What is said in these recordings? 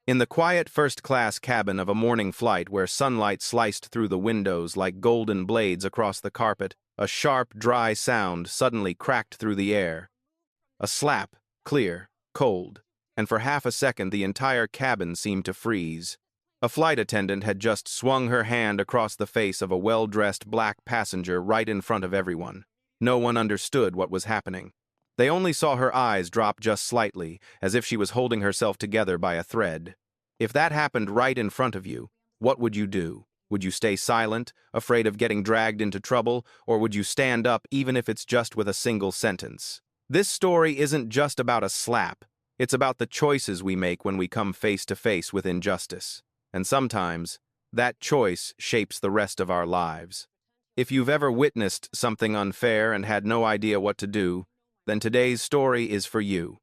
In the quiet first-class cabin of a morning flight where sunlight sliced through the windows like golden blades across the carpet, a sharp, dry sound suddenly cracked through the air. A slap, clear, cold, and for half a second the entire cabin seemed to freeze. A flight attendant had just swung her hand across the face of a well-dressed black passenger right in front of everyone. No one understood what was happening. They only saw her eyes drop just slightly, as if she was holding herself together by a thread. If that happened right in front of you, what would you do? Would you stay silent, afraid of getting dragged into trouble, or would you stand up even if it's just with a single sentence? This story isn't just about a slap. It's about the choices we make when we come face to face with injustice. And sometimes, that choice shapes the rest of our lives. If you've ever witnessed something unfair and had no idea what to do, then today's story is for you.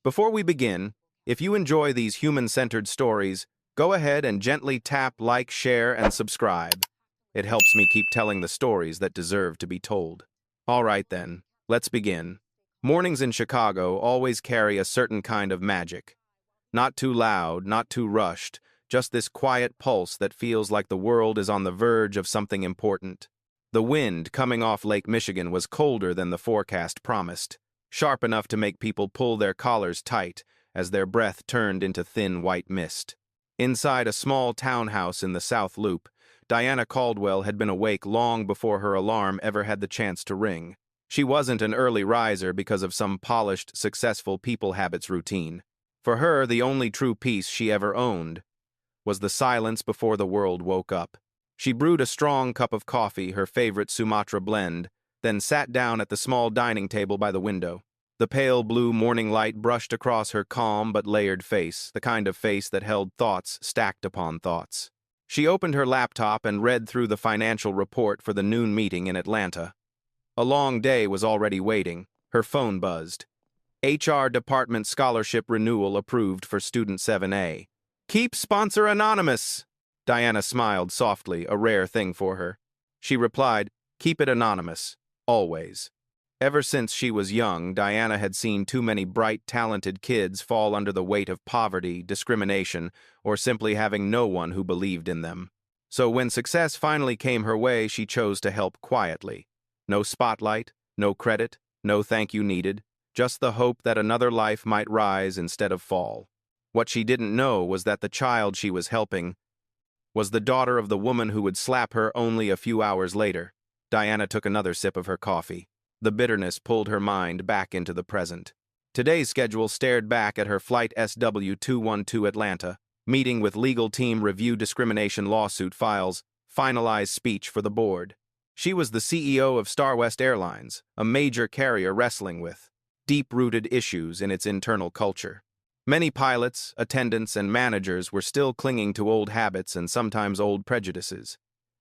Before we begin, if you enjoy these human-centered stories, go ahead and gently tap like, share, and subscribe. It helps me keep telling the stories that deserve to be told. All right then, let's begin. Mornings in Chicago always carry a certain kind of magic. Not too loud, not too rushed, just this quiet pulse that feels like the world is on the verge of something important. The wind coming off Lake Michigan was colder than the forecast promised, sharp enough to make people pull their collars tight as their breath turned into thin white mist. Inside a small townhouse in the South Loop, Diana Caldwell had been awake long before her alarm ever had the chance to ring. She wasn't an early riser because of some polished, successful people habits routine. For her, the only true peace she ever owned was the silence before the world woke up. She brewed a strong cup of coffee, her favorite Sumatra blend, then sat down at the small dining table by the window. The pale blue morning light brushed across her calm but layered face, the kind of face that held thoughts stacked upon thoughts. She opened her laptop and read through the financial report for the noon meeting in Atlanta. A long day was already waiting. Her phone buzzed. HR Department Scholarship Renewal approved for Student 7A. Keep sponsor anonymous! Diana smiled softly, a rare thing for her. She replied, keep it anonymous, always. Ever since she was young, Diana had seen too many bright, talented kids fall under the weight of poverty, discrimination, or simply having no one who believed in them. So when success finally came her way, she chose to help quietly. No spotlight, no credit, no thank you needed, just the hope that another life might rise instead of fall. What she didn't know was that the child she was helping was the daughter of the woman who would slap her only a few hours later. Diana took another sip of her coffee. The bitterness pulled her mind back into the present. Today's schedule stared back at her flight SW212 Atlanta, meeting with legal team review discrimination lawsuit files, finalized speech for the board. She was the CEO of StarWest Airlines, a major carrier wrestling with deep-rooted issues in its internal culture. Many pilots, attendants, and managers were still clinging to old habits and sometimes old prejudices.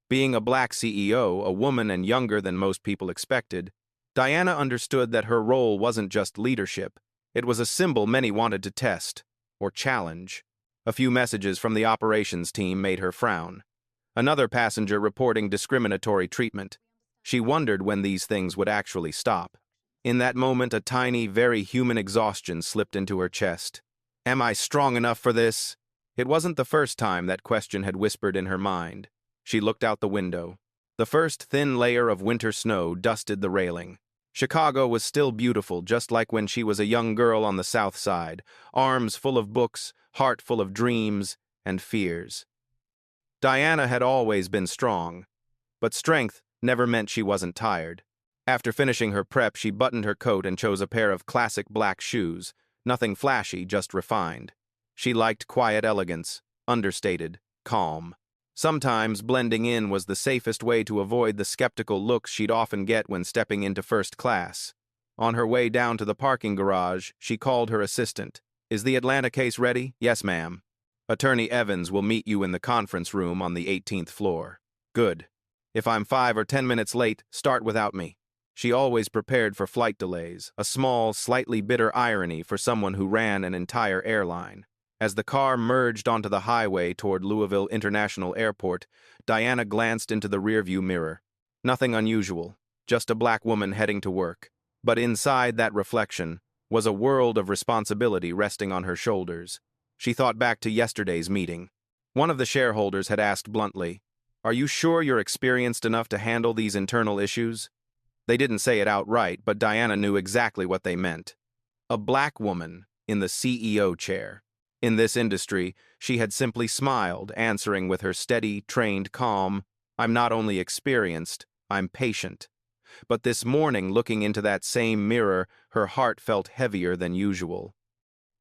Being a black CEO, a woman and younger than most people expected, Diana understood that her role wasn't just leadership. It was a symbol many wanted to test, or challenge. A few messages from the operations team made her frown. Another passenger reporting discriminatory treatment. She wondered when these things would actually stop. In that moment, a tiny, very human exhaustion slipped into her chest. Am I strong enough for this? It wasn't the first time that question had whispered in her mind. She looked out the window. The first thin layer of winter snow dusted the railing. Chicago was still beautiful, just like when she was a young girl on the South Side, arms full of books, heart full of dreams and fears. Diana had always been strong, but strength never meant she wasn't tired. After finishing her prep, she buttoned her coat and chose a pair of classic black shoes. Nothing flashy, just refined. She liked quiet elegance, understated, calm. Sometimes blending in was the safest way to avoid the skeptical looks she'd often get when stepping into first class. On her way down to the parking garage, she called her assistant. Is the Atlanta case ready? Yes, ma'am. Attorney Evans will meet you in the conference room on the 18th floor. Good. If I'm 5 or 10 minutes late, start without me. She always prepared for flight delays, a small, slightly bitter irony for someone who ran an entire airline. As the car merged onto the highway toward Louisville International Airport, Diana glanced into the rearview mirror. Nothing unusual, just a black woman heading to work. But inside that reflection was a world of responsibility resting on her shoulders. She thought back to yesterday's meeting. One of the shareholders had asked bluntly, "Are you sure you're experienced enough to handle these internal issues?" They didn't say it outright, but Diana knew exactly what they meant. A black woman in the CEO chair. In this industry, she had simply smiled, answering with her steady, trained calm, "I'm not only experienced, I'm patient." But this morning, looking into that same mirror, her heart felt heavier than usual.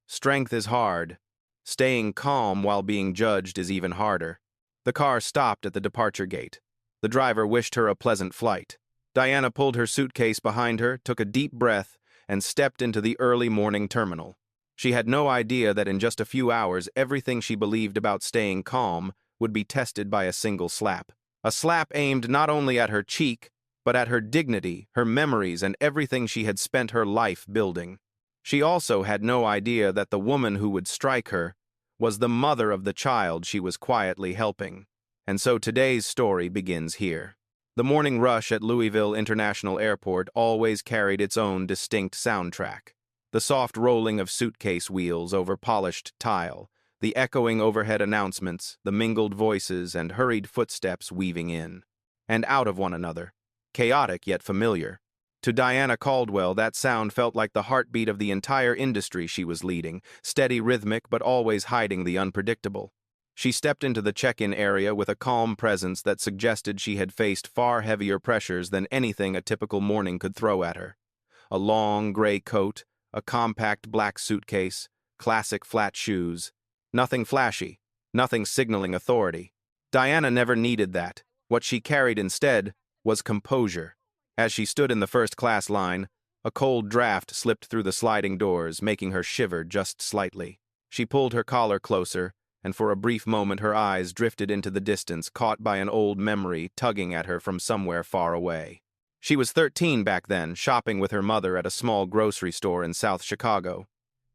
Strength is hard. Staying calm while being judged is even harder. The car stopped at the departure gate. The driver wished her a pleasant flight. Diana pulled her suitcase behind her, took a deep breath, and stepped into the early morning terminal. She had no idea that in just a few hours, everything she believed about staying calm would be tested by a single slap. A slap aimed not only at her cheek, but at her dignity, her memories, and everything she had spent her life building. She also had no idea that the woman who would strike her was the mother of the child she was quietly helping. And so today's story begins here. The morning rush at Louisville International Airport always carried its own distinct soundtrack. The soft rolling of suitcase wheels over polished tile, the echoing overhead announcements, the mingled voices and hurried footsteps weaving in and out of one another. Chaotic yet familiar. To Diana Caldwell, that sound felt like the heartbeat of the entire industry she was leading, steady, rhythmic, but always hiding the unpredictable. She stepped into the check-in area with a calm presence that suggested she had faced far heavier pressures than anything a typical morning could throw at her. A long gray coat, a compact black suitcase, classic flat shoes. Nothing flashy, nothing signaling authority. Diana never needed that. What she carried instead was composure. As she stood in the first-class line, a cold draft slipped through the sliding doors, making her shiver just slightly. She pulled her collar closer, and for a brief moment her eyes drifted into the distance, caught by an old memory tugging at her from somewhere far away. She was 13 back then, shopping with her mother at a small grocery store in South Chicago.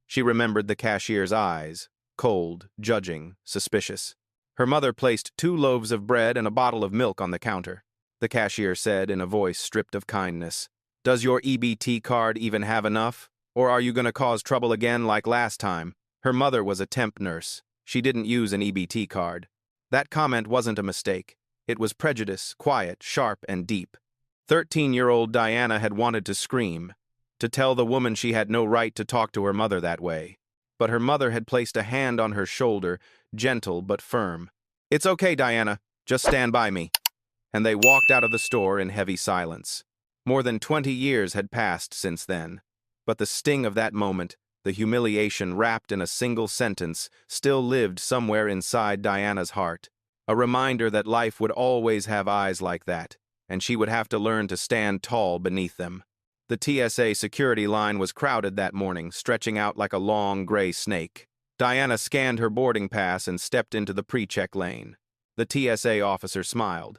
She remembered the cashier's eyes, cold, judging, suspicious. Her mother placed 2 loaves of bread and a bottle of milk on the counter. The cashier said in a voice stripped of kindness, "Does your EBT card even have enough? Or are you going to cause trouble again like last time?" Her mother was a temp nurse. She didn't use an EBT card. That comment wasn't a mistake. It was prejudice, quiet, sharp, and deep. 13-year-old Diana had wanted to scream, to tell the woman she had no right to talk to her mother that way. But her mother had placed a hand on her shoulder, gentle but firm. "It's okay, Diana. Just stand by me." And they walked out of the store in heavy silence. More than 20 years had passed since then, but the sting of that moment, the humiliation wrapped in a single sentence, still lived somewhere inside Diana's heart. A reminder that life would always have eyes like that, and she would have to learn to stand tall beneath them. The TSA security line was crowded that morning, stretching out like a long gray snake. Diana scanned her boarding pass and stepped into the pre-check lane. The TSA officer smiled.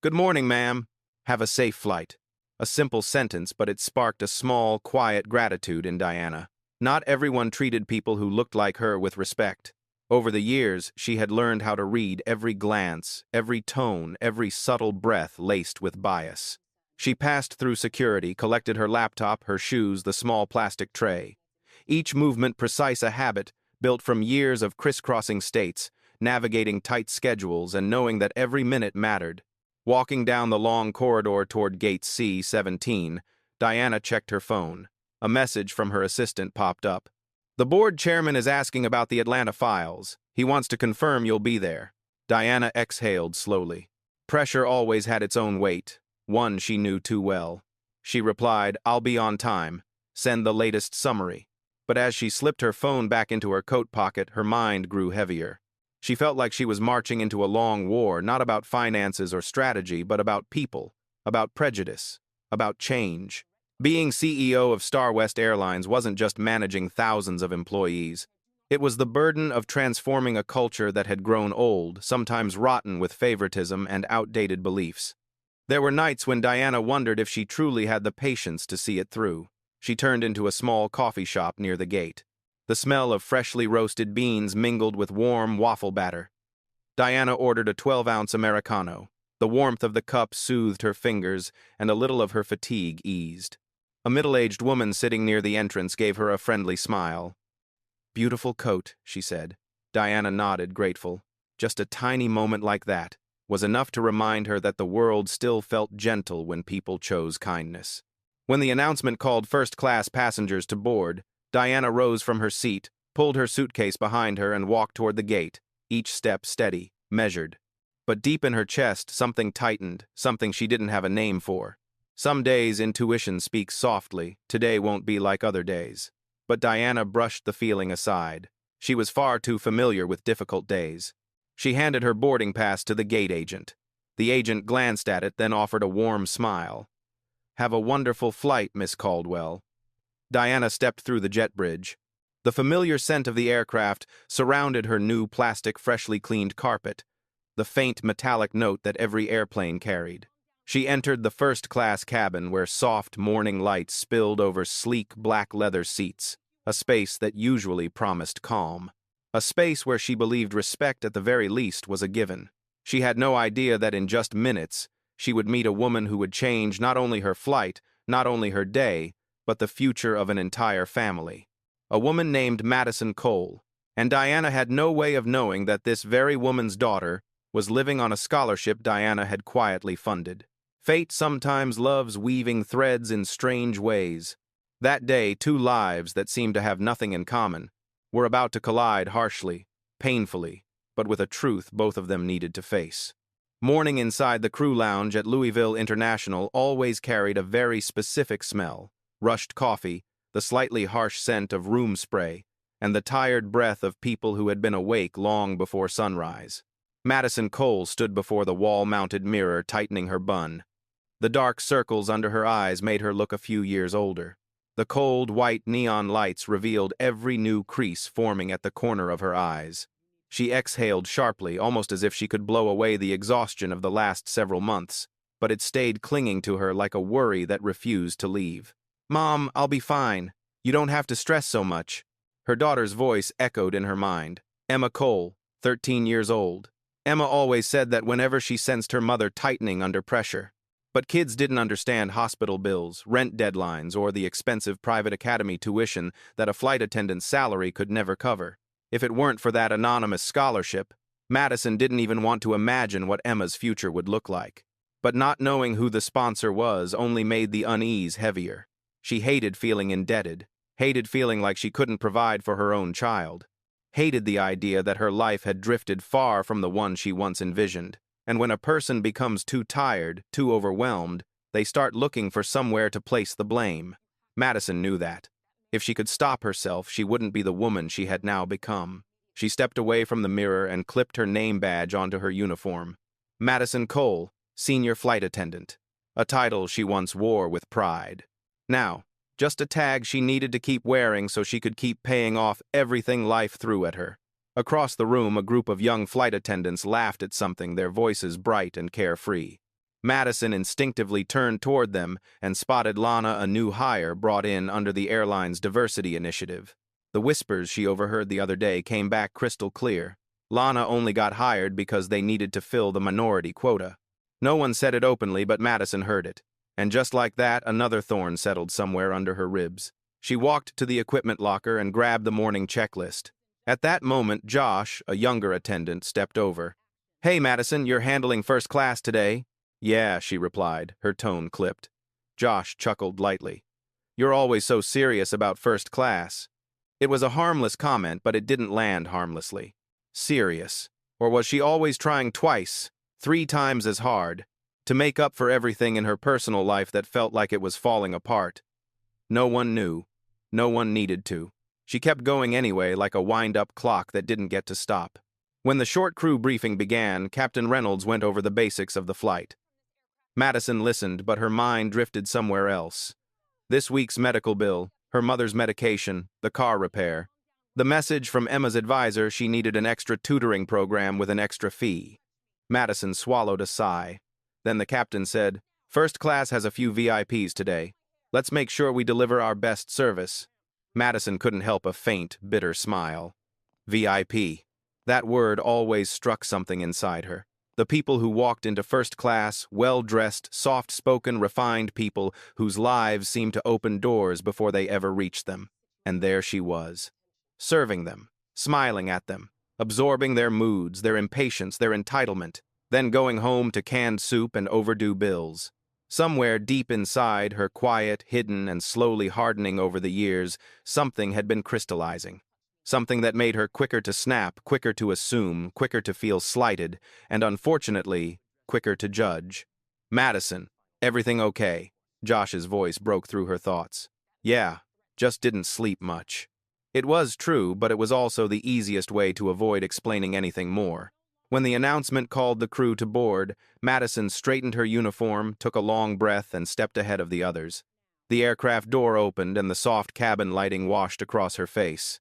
"Good morning, ma'am. Have a safe flight." A simple sentence, but it sparked a small, quiet gratitude in Diana. Not everyone treated people who looked like her with respect. Over the years, she had learned how to read every glance, every tone, every subtle breath laced with bias. She passed through security, collected her laptop, her shoes, the small plastic tray. Each movement precise a habit, built from years of crisscrossing states, navigating tight schedules, and knowing that every minute mattered. Walking down the long corridor toward gate C-17, Diana checked her phone. A message from her assistant popped up. "The board chairman is asking about the Atlanta files. He wants to confirm you'll be there." Diana exhaled slowly. Pressure always had its own weight, one she knew too well. She replied, "I'll be on time. Send the latest summary." But as she slipped her phone back into her coat pocket, her mind grew heavier. She felt like she was marching into a long war, not about finances or strategy, but about people, about prejudice, about change. Being CEO of StarWest Airlines wasn't just managing thousands of employees. It was the burden of transforming a culture that had grown old, sometimes rotten with favoritism and outdated beliefs. There were nights when Diana wondered if she truly had the patience to see it through. She turned into a small coffee shop near the gate. The smell of freshly roasted beans mingled with warm waffle batter. Diana ordered a 12-ounce Americano. The warmth of the cup soothed her fingers, and a little of her fatigue eased. A middle-aged woman sitting near the entrance gave her a friendly smile. "Beautiful coat," she said. Diana nodded, grateful. Just a tiny moment like that was enough to remind her that the world still felt gentle when people chose kindness. When the announcement called first-class passengers to board, Diana rose from her seat, pulled her suitcase behind her, and walked toward the gate, each step steady, measured. But deep in her chest, something tightened, something she didn't have a name for. Some days intuition speaks softly, today won't be like other days. But Diana brushed the feeling aside. She was far too familiar with difficult days. She handed her boarding pass to the gate agent. The agent glanced at it, then offered a warm smile. "Have a wonderful flight, Miss Caldwell." Diana stepped through the jet bridge. The familiar scent of the aircraft surrounded her new plastic, freshly cleaned carpet, the faint metallic note that every airplane carried. She entered the first-class cabin where soft morning light spilled over sleek black leather seats, a space that usually promised calm. A space where she believed respect at the very least was a given. She had no idea that in just minutes she would meet a woman who would change not only her flight, not only her day, but the future of an entire family. A woman named Madison Cole, and Diana had no way of knowing that this very woman's daughter was living on a scholarship Diana had quietly funded. Fate sometimes loves weaving threads in strange ways. That day, two lives that seemed to have nothing in common were about to collide harshly, painfully, but with a truth both of them needed to face. Morning inside the crew lounge at Louisville International always carried a very specific smell: rushed coffee, the slightly harsh scent of room spray, and the tired breath of people who had been awake long before sunrise. Madison Cole stood before the wall-mounted mirror, tightening her bun. The dark circles under her eyes made her look a few years older. The cold, white neon lights revealed every new crease forming at the corner of her eyes. She exhaled sharply, almost as if she could blow away the exhaustion of the last several months, but it stayed clinging to her like a worry that refused to leave. "Mom, I'll be fine. You don't have to stress so much." Her daughter's voice echoed in her mind. Emma Cole, 13 years old. Emma always said that whenever she sensed her mother tightening under pressure. But kids didn't understand hospital bills, rent deadlines, or the expensive private academy tuition that a flight attendant's salary could never cover. If it weren't for that anonymous scholarship, Madison didn't even want to imagine what Emma's future would look like. But not knowing who the sponsor was only made the unease heavier. She hated feeling indebted, hated feeling like she couldn't provide for her own child, hated the idea that her life had drifted far from the one she once envisioned. And when a person becomes too tired, too overwhelmed, they start looking for somewhere to place the blame. Madison knew that. If she could stop herself, she wouldn't be the woman she had now become. She stepped away from the mirror and clipped her name badge onto her uniform. Madison Cole, Senior Flight Attendant, a title she once wore with pride. Now, just a tag she needed to keep wearing so she could keep paying off everything life threw at her. Across the room, a group of young flight attendants laughed at something, their voices bright and carefree. Madison instinctively turned toward them and spotted Lana, a new hire brought in under the airline's diversity initiative. The whispers she overheard the other day came back crystal clear. Lana only got hired because they needed to fill the minority quota. No one said it openly, but Madison heard it. And just like that, another thorn settled somewhere under her ribs. She walked to the equipment locker and grabbed the morning checklist. At that moment, Josh, a younger attendant, stepped over. "Hey, Madison, you're handling first class today?" "Yeah," she replied, her tone clipped. Josh chuckled lightly. "You're always so serious about first class." It was a harmless comment, but it didn't land harmlessly. Serious. Or was she always trying twice, 3 times as hard, to make up for everything in her personal life that felt like it was falling apart? No one knew. No one needed to. She kept going anyway, like a wind-up clock that didn't get to stop. When the short crew briefing began, Captain Reynolds went over the basics of the flight. Madison listened, but her mind drifted somewhere else. This week's medical bill, her mother's medication, the car repair. The message from Emma's advisor she needed an extra tutoring program with an extra fee. Madison swallowed a sigh. Then the captain said, "First class has a few VIPs today. Let's make sure we deliver our best service." Madison couldn't help a faint, bitter smile. VIP. That word always struck something inside her. The people who walked into first class, well-dressed, soft-spoken, refined people whose lives seemed to open doors before they ever reached them. And there she was, serving them, smiling at them, absorbing their moods, their impatience, their entitlement, then going home to canned soup and overdue bills. Somewhere deep inside her, quiet, hidden, and slowly hardening over the years, something had been crystallizing. Something that made her quicker to snap, quicker to assume, quicker to feel slighted, and unfortunately, quicker to judge. Madison, everything okay? Josh's voice broke through her thoughts. Yeah, just didn't sleep much. It was true, but it was also the easiest way to avoid explaining anything more. When the announcement called the crew to board, Madison straightened her uniform, took a long breath, and stepped ahead of the others. The aircraft door opened and the soft cabin lighting washed across her face.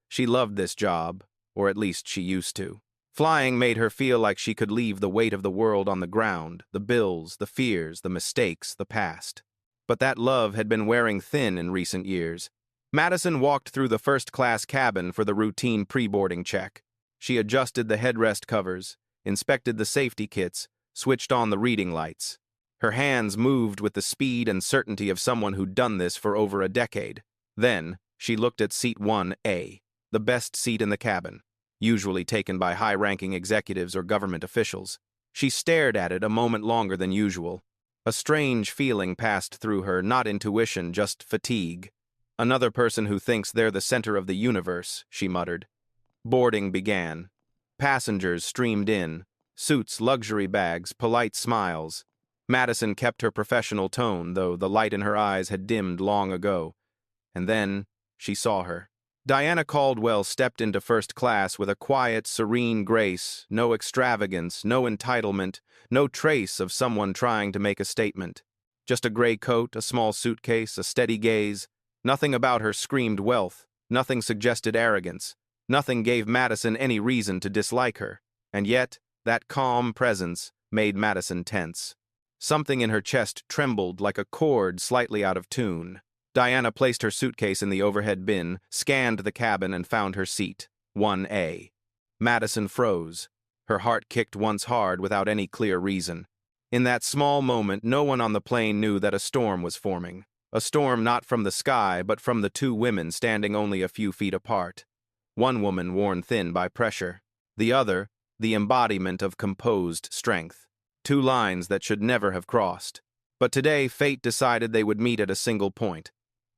She loved this job, or at least she used to. Flying made her feel like she could leave the weight of the world on the ground, the bills, the fears, the mistakes, the past. But that love had been wearing thin in recent years. Madison walked through the first-class cabin for the routine pre-boarding check. She adjusted the headrest covers, inspected the safety kits, switched on the reading lights. Her hands moved with the speed and certainty of someone who'd done this for over a decade. Then, she looked at seat 1A, the best seat in the cabin, usually taken by high-ranking executives or government officials. She stared at it a moment longer than usual. A strange feeling passed through her, not intuition, just fatigue. Another person who thinks they're the center of the universe, she muttered. Boarding began. Passengers streamed in. Suits, luxury bags, polite smiles. Madison kept her professional tone, though the light in her eyes had dimmed long ago. And then, she saw her. Diana Caldwell stepped into first class with a quiet, serene grace, no extravagance, no entitlement, no trace of someone trying to make a statement. Just a gray coat, a small suitcase, a steady gaze. Nothing about her screamed wealth, nothing suggested arrogance. Nothing gave Madison any reason to dislike her, and yet, that calm presence made Madison tense. Something in her chest trembled like a chord slightly out of tune. Diana placed her suitcase in the overhead bin, scanned the cabin, and found her seat, 1A. Madison froze. Her heart kicked once hard without any clear reason. In that small moment, no one on the plane knew that a storm was forming. A storm not from the sky, but from the two women standing only a few feet apart. One woman worn thin by pressure. The other, the embodiment of composed strength. Two lines that should never have crossed. But today, fate decided they would meet at a single point.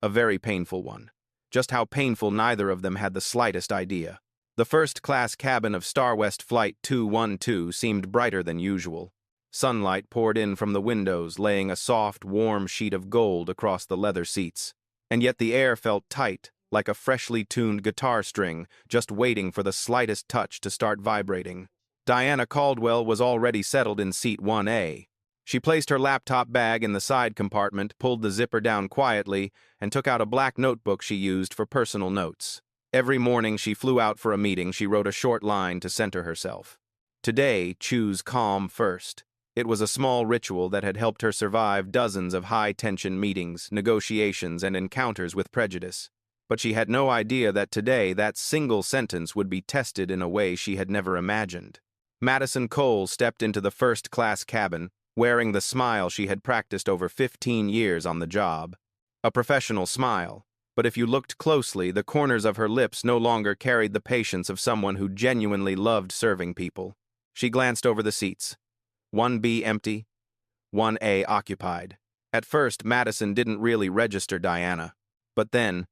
A very painful one. Just how painful neither of them had the slightest idea. The first-class cabin of StarWest Flight 212 seemed brighter than usual. Sunlight poured in from the windows, laying a soft, warm sheet of gold across the leather seats. And yet the air felt tight, like a freshly tuned guitar string, just waiting for the slightest touch to start vibrating. Diana Caldwell was already settled in seat 1A. She placed her laptop bag in the side compartment, pulled the zipper down quietly, and took out a black notebook she used for personal notes. Every morning she flew out for a meeting, she wrote a short line to center herself. Today, choose calm first. It was a small ritual that had helped her survive dozens of high-tension meetings, negotiations, and encounters with prejudice. But she had no idea that today that single sentence would be tested in a way she had never imagined. Madison Cole stepped into the first-class cabin, wearing the smile she had practiced over 15 years on the job. A professional smile, but if you looked closely, the corners of her lips no longer carried the patience of someone who genuinely loved serving people. She glanced over the seats. 1B empty, 1A occupied. At first, Madison didn't really register Diana. But then,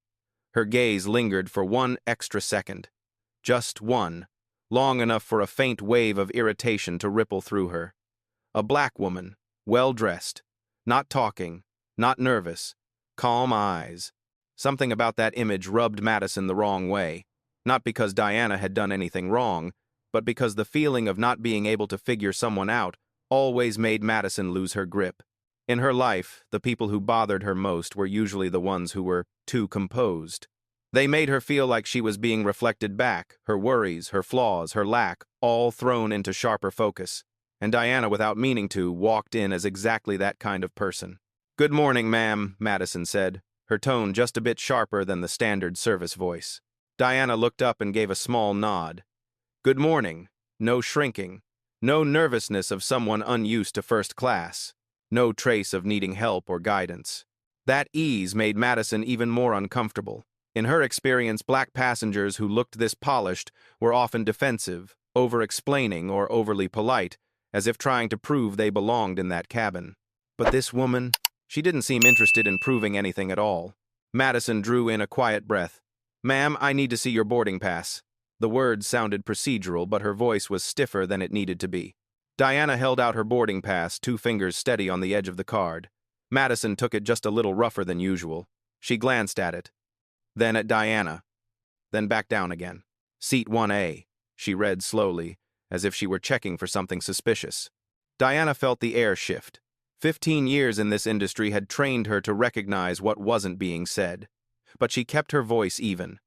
her gaze lingered for one extra second. Just one, long enough for a faint wave of irritation to ripple through her. A black woman, well-dressed, not talking, not nervous, calm eyes. Something about that image rubbed Madison the wrong way, not because Diana had done anything wrong, but because the feeling of not being able to figure someone out always made Madison lose her grip. In her life, the people who bothered her most were usually the ones who were too composed. They made her feel like she was being reflected back, her worries, her flaws, her lack, all thrown into sharper focus. And Diana, without meaning to, walked in as exactly that kind of person. "Good morning, ma'am," Madison said, her tone just a bit sharper than the standard service voice. Diana looked up and gave a small nod. "Good morning." No shrinking. No nervousness of someone unused to first class. No trace of needing help or guidance. That ease made Madison even more uncomfortable. In her experience, black passengers who looked this polished were often defensive, over-explaining or overly polite, as if trying to prove they belonged in that cabin. But this woman, she didn't seem interested in proving anything at all. Madison drew in a quiet breath. "Ma'am, I need to see your boarding pass." The words sounded procedural, but her voice was stiffer than it needed to be. Diana held out her boarding pass, 2 fingers steady on the edge of the card. Madison took it just a little rougher than usual. She glanced at it, then at Diana, then back down again. "Seat 1A, she read slowly, as if she were checking for something suspicious. Diana felt the air shift. 15 years in this industry had trained her to recognize what wasn't being said. But she kept her voice even.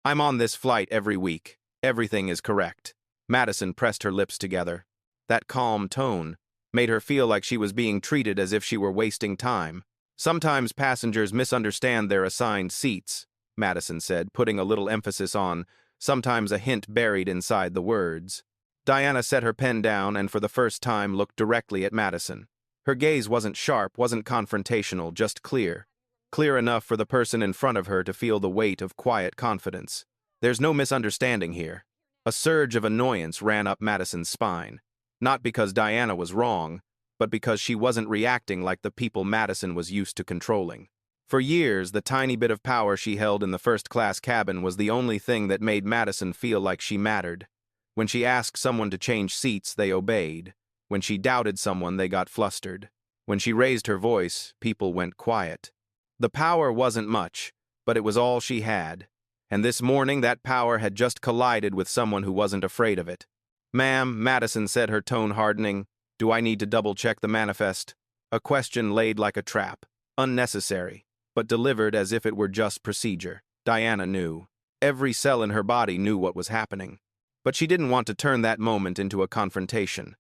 "I'm on this flight every week. Everything is correct." Madison pressed her lips together. That calm tone made her feel like she was being treated as if she were wasting time. "Sometimes passengers misunderstand their assigned seats," Madison said, putting a little emphasis on, sometimes a hint buried inside the words. Diana set her pen down and for the first time looked directly at Madison. Her gaze wasn't sharp, wasn't confrontational, just clear. Clear enough for the person in front of her to feel the weight of quiet confidence. "There's no misunderstanding here." A surge of annoyance ran up Madison's spine. Not because Diana was wrong, but because she wasn't reacting like the people Madison was used to controlling. For years, the tiny bit of power she held in the first-class cabin was the only thing that made Madison feel like she mattered. When she asked someone to change seats, they obeyed. When she doubted someone, they got flustered. When she raised her voice, people went quiet. The power wasn't much, but it was all she had. And this morning, that power had just collided with someone who wasn't afraid of it. "Ma'am," Madison said, her tone hardening, "do I need to double-check the manifest?" A question laid like a trap, unnecessary, but delivered as if it were just procedure. Diana knew. Every cell in her body knew what was happening. But she didn't want to turn that moment into a confrontation.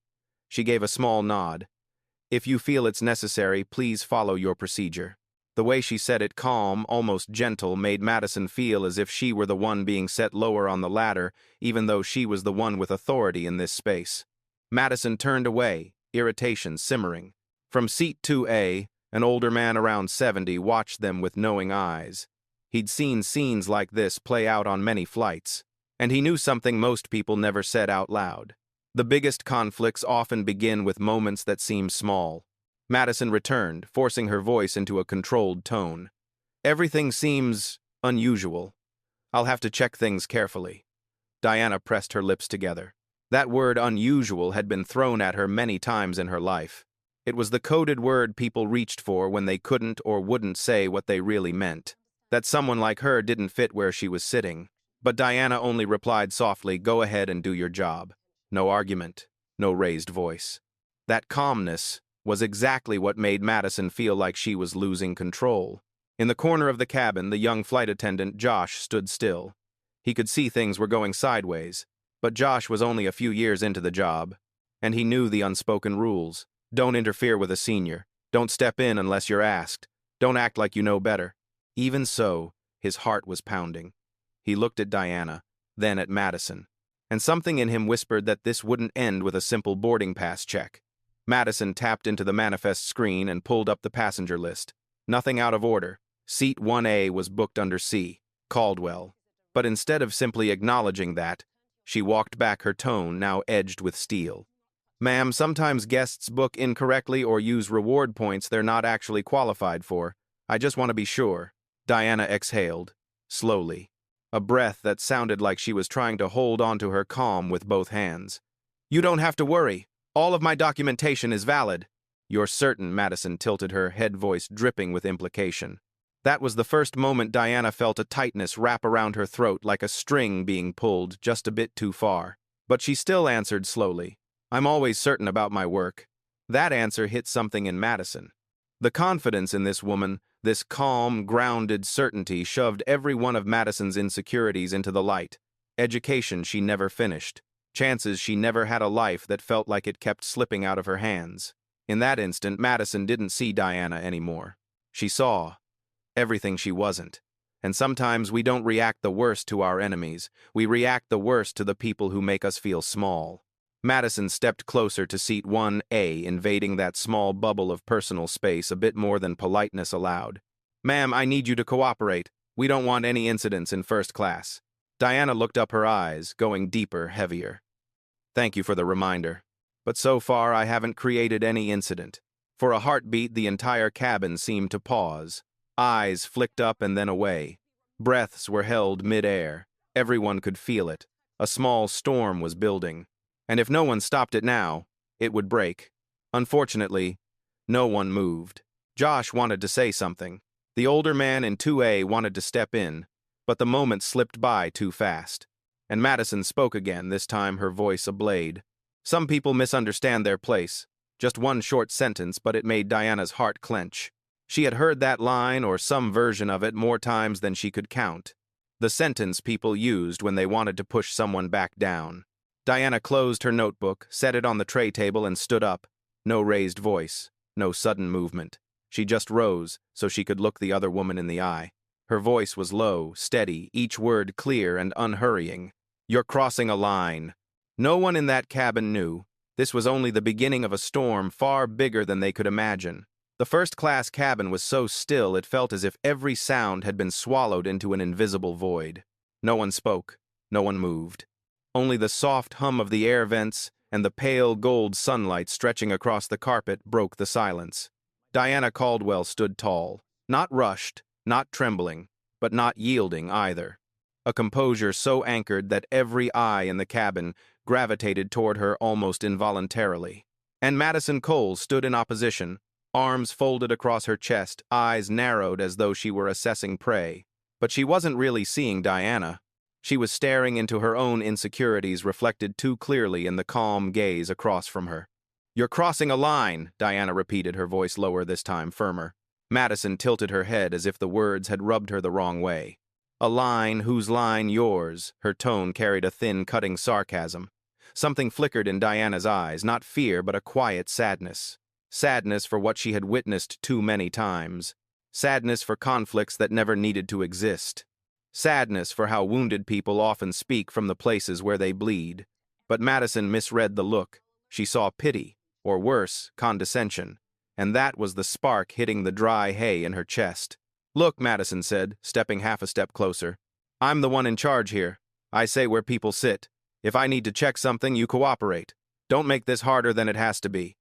She gave a small nod. "If you feel it's necessary, please follow your procedure." The way she said it, calm, almost gentle, made Madison feel as if she were the one being set lower on the ladder, even though she was the one with authority in this space. Madison turned away, irritation simmering. From seat 2A, an older man around 70 watched them with knowing eyes. He'd seen scenes like this play out on many flights, and he knew something most people never said out loud. The biggest conflicts often begin with moments that seem small. Madison returned, forcing her voice into a controlled tone. "Everything seems unusual. I'll have to check things carefully." Diana pressed her lips together. That word unusual had been thrown at her many times in her life. It was the coded word people reached for when they couldn't or wouldn't say what they really meant. That someone like her didn't fit where she was sitting. But Diana only replied softly, "Go ahead and do your job." No argument, no raised voice. That calmness was exactly what made Madison feel like she was losing control. In the corner of the cabin, the young flight attendant, Josh, stood still. He could see things were going sideways, but Josh was only a few years into the job, and he knew the unspoken rules. Don't interfere with a senior. Don't step in unless you're asked. Don't act like you know better. Even so, his heart was pounding. He looked at Diana, then at Madison, and something in him whispered that this wouldn't end with a simple boarding pass check. Madison tapped into the manifest screen and pulled up the passenger list. Nothing out of order. Seat 1A was booked under C, Caldwell. But instead of simply acknowledging that, she walked back, her tone now edged with steel. "Ma'am, sometimes guests book incorrectly or use reward points they're not actually qualified for. I just want to be sure." Diana exhaled, slowly. A breath that sounded like she was trying to hold onto her calm with both hands. "You don't have to worry. All of my documentation is valid." "You're certain?" Madison tilted, her head voice dripping with implication. That was the first moment Diana felt a tightness wrap around her throat, like a string being pulled just a bit too far. But she still answered slowly, "I'm always certain about my work." That answer hit something in Madison. The confidence in this woman, this calm, grounded certainty, shoved every one of Madison's insecurities into the light. Education she never finished. Chances she never had, a life that felt like it kept slipping out of her hands. In that instant, Madison didn't see Diana anymore. She saw everything she wasn't. And sometimes we don't react the worst to our enemies. We react the worst to the people who make us feel small. Madison stepped closer to seat 1A, invading that small bubble of personal space a bit more than politeness allowed. "Ma'am, I need you to cooperate." We don't want any incidents in first class. Diana looked up, her eyes going deeper, heavier. Thank you for the reminder. But so far I haven't created any incident. For a heartbeat, the entire cabin seemed to pause. Eyes flicked up and then away. Breaths were held mid-air. Everyone could feel it. A small storm was building. And if no one stopped it now, it would break. Unfortunately, no one moved. Josh wanted to say something. The older man in 2A wanted to step in, but the moment slipped by too fast. And Madison spoke again, this time her voice ablaze. Some people misunderstand their place. Just one short sentence, but it made Diana's heart clench. She had heard that line, or some version of it, more times than she could count. The sentence people used when they wanted to push someone back down. Diana closed her notebook, set it on the tray table, and stood up. No raised voice, no sudden movement. She just rose so she could look the other woman in the eye. Her voice was low, steady, each word clear and unhurrying. You're crossing a line. No one in that cabin knew. This was only the beginning of a storm far bigger than they could imagine. The first-class cabin was so still it felt as if every sound had been swallowed into an invisible void. No one spoke. No one moved. Only the soft hum of the air vents and the pale gold sunlight stretching across the carpet broke the silence. Diana Caldwell stood tall, not rushed, not trembling, but not yielding either. A composure so anchored that every eye in the cabin gravitated toward her almost involuntarily. And Madison Cole stood in opposition, arms folded across her chest, eyes narrowed as though she were assessing prey. But she wasn't really seeing Diana. She was staring into her own insecurities reflected too clearly in the calm gaze across from her. You're crossing a line, Diana repeated, her voice lower, this time firmer. Madison tilted her head as if the words had rubbed her the wrong way. A line, whose line yours? Her tone carried a thin, cutting sarcasm. Something flickered in Diana's eyes, not fear, but a quiet sadness. Sadness for what she had witnessed too many times. Sadness for conflicts that never needed to exist. Sadness for how wounded people often speak from the places where they bleed. But Madison misread the look. She saw pity, or worse, condescension. And that was the spark hitting the dry hay in her chest. Look, Madison said, stepping half a step closer. I'm the one in charge here. I say where people sit. If I need to check something, you cooperate. Don't make this harder than it has to be.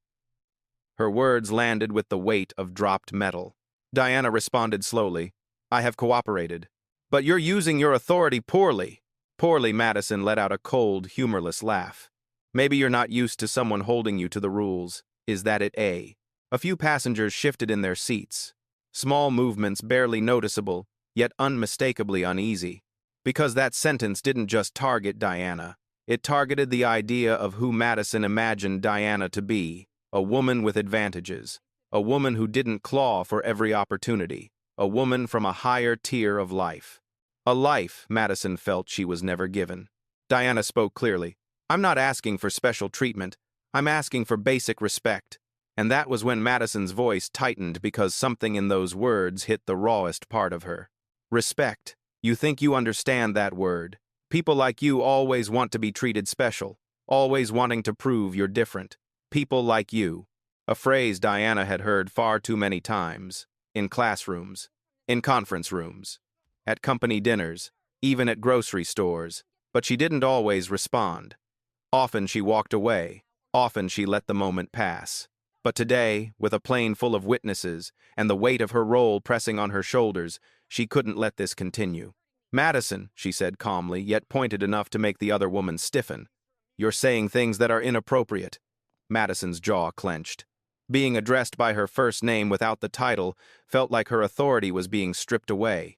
Her words landed with the weight of dropped metal. Diana responded slowly. I have cooperated. But you're using your authority poorly. Poorly, Madison let out a cold, humorless laugh. Maybe you're not used to someone holding you to the rules. Is that it, A few passengers shifted in their seats. Small movements barely noticeable, yet unmistakably uneasy. Because that sentence didn't just target Diana. It targeted the idea of who Madison imagined Diana to be. A woman with advantages. A woman who didn't claw for every opportunity. A woman from a higher tier of life. A life Madison felt she was never given. Diana spoke clearly. I'm not asking for special treatment. I'm asking for basic respect. And that was when Madison's voice tightened because something in those words hit the rawest part of her. Respect. You think you understand that word. People like you always want to be treated special, always wanting to prove you're different. People like you. A phrase Diana had heard far too many times. In classrooms, in conference rooms, at company dinners, even at grocery stores. But she didn't always respond. Often she walked away. Often she let the moment pass. But today, with a plane full of witnesses and the weight of her role pressing on her shoulders, she couldn't let this continue. Madison, she said calmly, yet pointed enough to make the other woman stiffen. You're saying things that are inappropriate. Madison's jaw clenched. Being addressed by her first name without the title felt like her authority was being stripped away.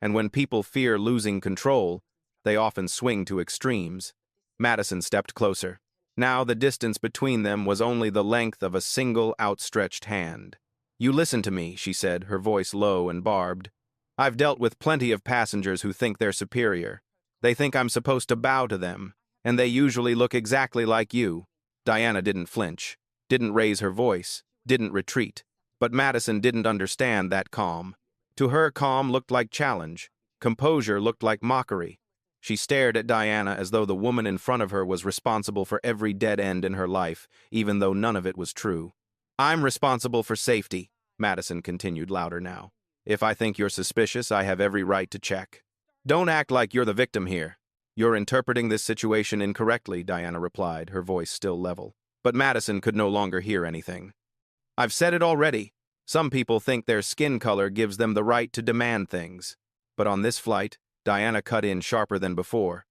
And when people fear losing control, they often swing to extremes. Madison stepped closer. Now the distance between them was only the length of a single outstretched hand. You listen to me, she said, her voice low and barbed. I've dealt with plenty of passengers who think they're superior. They think I'm supposed to bow to them, and they usually look exactly like you. Diana didn't flinch, didn't raise her voice, didn't retreat. But Madison didn't understand that calm. To her, calm looked like challenge. Composure looked like mockery. She stared at Diana as though the woman in front of her was responsible for every dead end in her life, even though none of it was true. I'm responsible for safety, Madison continued louder now. If I think you're suspicious, I have every right to check. Don't act like you're the victim here. You're interpreting this situation incorrectly, Diana replied, her voice still level. But Madison could no longer hear anything. I've said it already. Some people think their skin color gives them the right to demand things. But on this flight, Diana cut in sharper than before.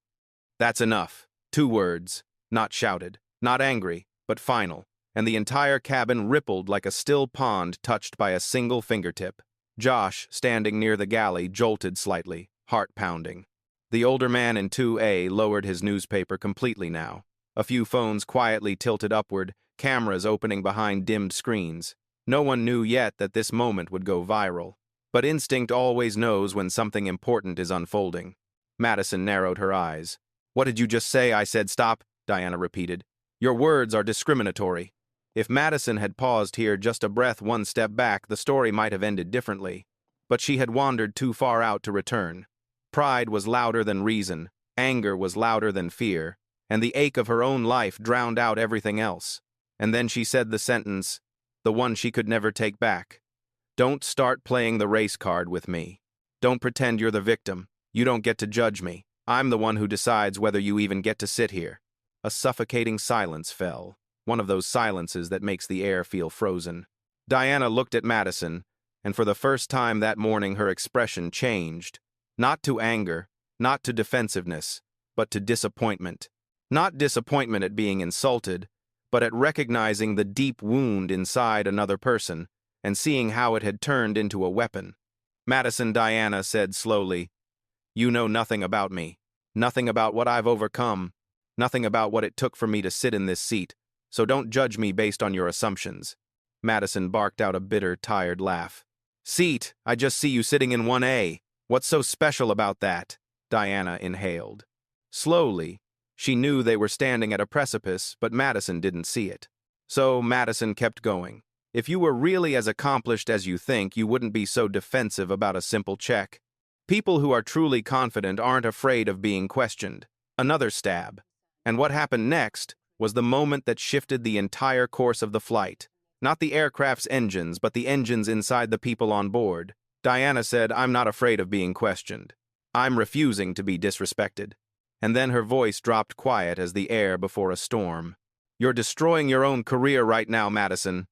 That's enough. 2 words. Not shouted, not angry, but final. And the entire cabin rippled like a still pond touched by a single fingertip. Josh, standing near the galley, jolted slightly, heart pounding. The older man in 2A lowered his newspaper completely now. A few phones quietly tilted upward, cameras opening behind dimmed screens. No one knew yet that this moment would go viral. But instinct always knows when something important is unfolding. Madison narrowed her eyes. What did you just say? I said stop, Diana repeated. Your words are discriminatory. If Madison had paused here just a breath one step back, the story might have ended differently. But she had wandered too far out to return. Pride was louder than reason, anger was louder than fear, and the ache of her own life drowned out everything else. And then she said the sentence, the one she could never take back. Don't start playing the race card with me. Don't pretend you're the victim. You don't get to judge me. I'm the one who decides whether you even get to sit here. A suffocating silence fell, one of those silences that makes the air feel frozen. Diana looked at Madison, and for the first time that morning her expression changed. Not to anger, not to defensiveness, but to disappointment. Not disappointment at being insulted, but at recognizing the deep wound inside another person and seeing how it had turned into a weapon. Madison, Diana said slowly, You know nothing about me, nothing about what I've overcome, nothing about what it took for me to sit in this seat, so don't judge me based on your assumptions. Madison barked out a bitter, tired laugh. Seat, I just see you sitting in 1A. What's so special about that? Diana inhaled. Slowly, she knew they were standing at a precipice, but Madison didn't see it. So Madison kept going. If you were really as accomplished as you think, you wouldn't be so defensive about a simple check. People who are truly confident aren't afraid of being questioned. Another stab. And what happened next was the moment that shifted the entire course of the flight. Not the aircraft's engines, but the engines inside the people on board. Diana said, I'm not afraid of being questioned. I'm refusing to be disrespected. And then her voice dropped quiet as the air before a storm. You're destroying your own career right now, Madison.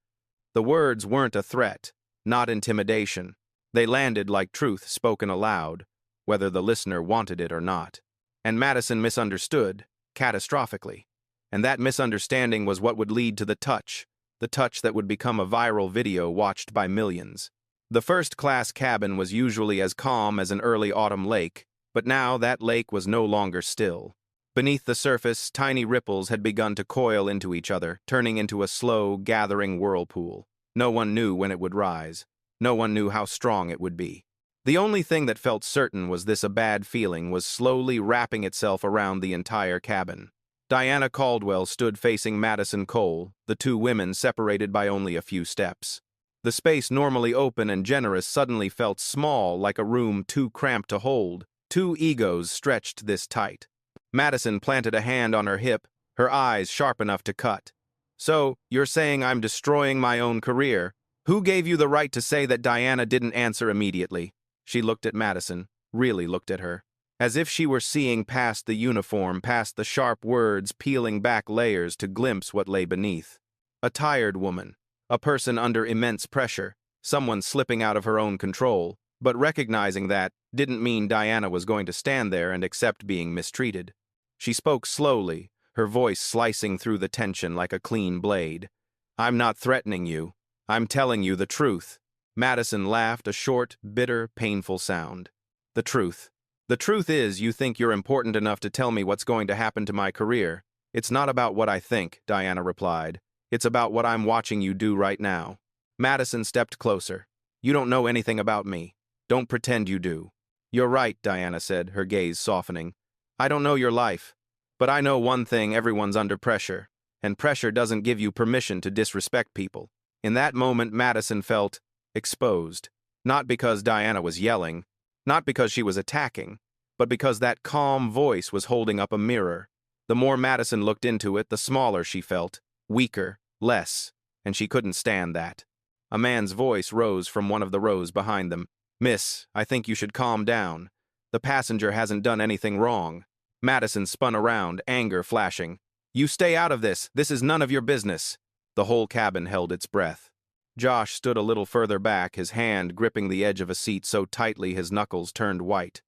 The words weren't a threat, not intimidation. They landed like truth spoken aloud, whether the listener wanted it or not. And Madison misunderstood, catastrophically. And that misunderstanding was what would lead to the touch that would become a viral video watched by millions. The first-class cabin was usually as calm as an early autumn lake, but now that lake was no longer still. Beneath the surface, tiny ripples had begun to coil into each other, turning into a slow, gathering whirlpool. No one knew when it would rise. No one knew how strong it would be. The only thing that felt certain was this: a bad feeling was slowly wrapping itself around the entire cabin. Diana Caldwell stood facing Madison Cole, the 2 women separated by only a few steps. The space normally open and generous suddenly felt small, like a room too cramped to hold. 2 egos stretched this tight. Madison planted a hand on her hip, her eyes sharp enough to cut. So, you're saying I'm destroying my own career? Who gave you the right to say that? Diana didn't answer immediately. She looked at Madison, really looked at her, as if she were seeing past the uniform, past the sharp words, peeling back layers to glimpse what lay beneath. A tired woman. A person under immense pressure, someone slipping out of her own control, but recognizing that didn't mean Diana was going to stand there and accept being mistreated. She spoke slowly, her voice slicing through the tension like a clean blade. I'm not threatening you. I'm telling you the truth. Madison laughed, a short, bitter, painful sound. The truth. The truth is, you think you're important enough to tell me what's going to happen to my career. It's not about what I think, Diana replied. It's about what I'm watching you do right now. Madison stepped closer. You don't know anything about me. Don't pretend you do. You're right, Diana said, her gaze softening. I don't know your life. But I know one thing: everyone's under pressure. And pressure doesn't give you permission to disrespect people. In that moment, Madison felt exposed. Not because Diana was yelling, not because she was attacking, but because that calm voice was holding up a mirror. The more Madison looked into it, the smaller she felt. Weaker, less, and she couldn't stand that. A man's voice rose from one of the rows behind them. Miss, I think you should calm down. The passenger hasn't done anything wrong. Madison spun around, anger flashing. You stay out of this. This is none of your business. The whole cabin held its breath. Josh stood a little further back, his hand gripping the edge of a seat so tightly his knuckles turned white.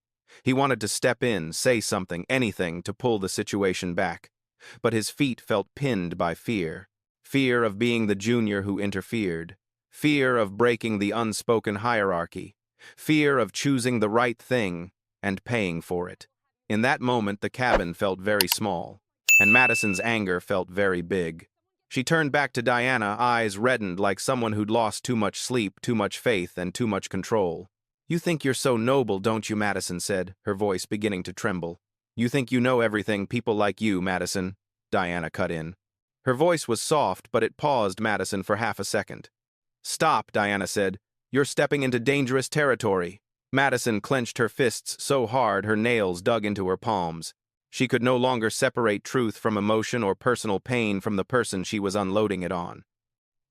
He wanted to step in, say something, anything to pull the situation back. But his feet felt pinned by fear. Fear of being the junior who interfered. Fear of breaking the unspoken hierarchy. Fear of choosing the right thing and paying for it. In that moment, the cabin felt very small, and Madison's anger felt very big. She turned back to Diana, eyes reddened like someone who'd lost too much sleep, too much faith, and too much control. You think you're so noble, don't you, Madison said, her voice beginning to tremble. You think you know everything, people like you, Madison, Diana cut in. Her voice was soft, but it paused Madison for half a second. Stop, Diana said. You're stepping into dangerous territory. Madison clenched her fists so hard her nails dug into her palms. She could no longer separate truth from emotion or personal pain from the person she was unloading it on.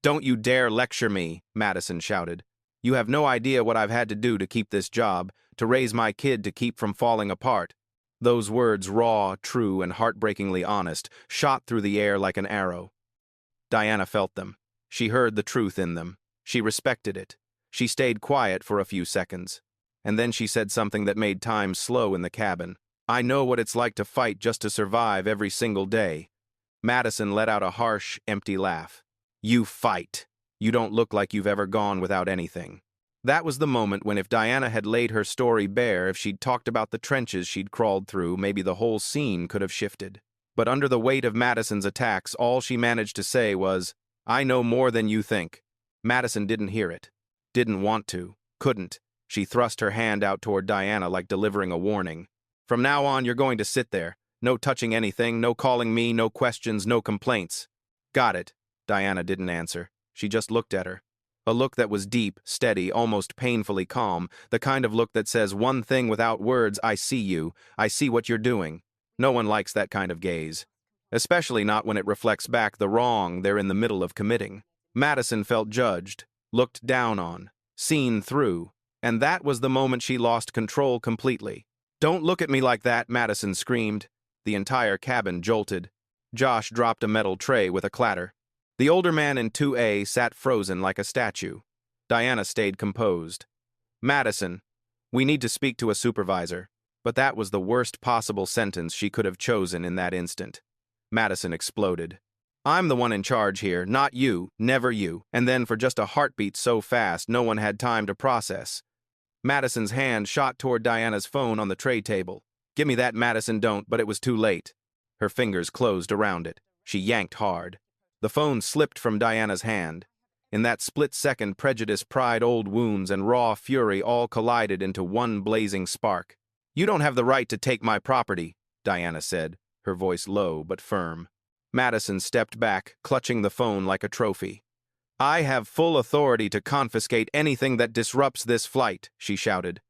Don't you dare lecture me, Madison shouted. You have no idea what I've had to do to keep this job, to raise my kid to keep from falling apart. Those words, raw, true, and heartbreakingly honest, shot through the air like an arrow. Diana felt them. She heard the truth in them. She respected it. She stayed quiet for a few seconds. And then she said something that made time slow in the cabin. I know what it's like to fight just to survive every single day. Madison let out a harsh, empty laugh. You fight. You don't look like you've ever gone without anything. That was the moment when if Diana had laid her story bare, if she'd talked about the trenches she'd crawled through, maybe the whole scene could have shifted. But under the weight of Madison's attacks, all she managed to say was, I know more than you think. Madison didn't hear it. Didn't want to. Couldn't. She thrust her hand out toward Diana like delivering a warning. From now on, you're going to sit there. No touching anything, no calling me, no questions, no complaints. Got it. Diana didn't answer. She just looked at her. A look that was deep, steady, almost painfully calm, the kind of look that says one thing without words, I see you, I see what you're doing. No one likes that kind of gaze. Especially not when it reflects back the wrong they're in the middle of committing. Madison felt judged, looked down on, seen through, and that was the moment she lost control completely. Don't look at me like that, Madison screamed. The entire cabin jolted. Josh dropped a metal tray with a clatter. The older man in 2A sat frozen like a statue. Diana stayed composed. Madison, we need to speak to a supervisor. But that was the worst possible sentence she could have chosen in that instant. Madison exploded. I'm the one in charge here, not you, never you. And then for just a heartbeat so fast, no one had time to process. Madison's hand shot toward Diana's phone on the tray table. Give me that, Madison, don't, but it was too late. Her fingers closed around it. She yanked hard. The phone slipped from Diana's hand. In that split second, prejudice, pride, old wounds, and raw fury all collided into one blazing spark. You don't have the right to take my property, Diana said, her voice low but firm. Madison stepped back, clutching the phone like a trophy. I have full authority to confiscate anything that disrupts this flight, she shouted.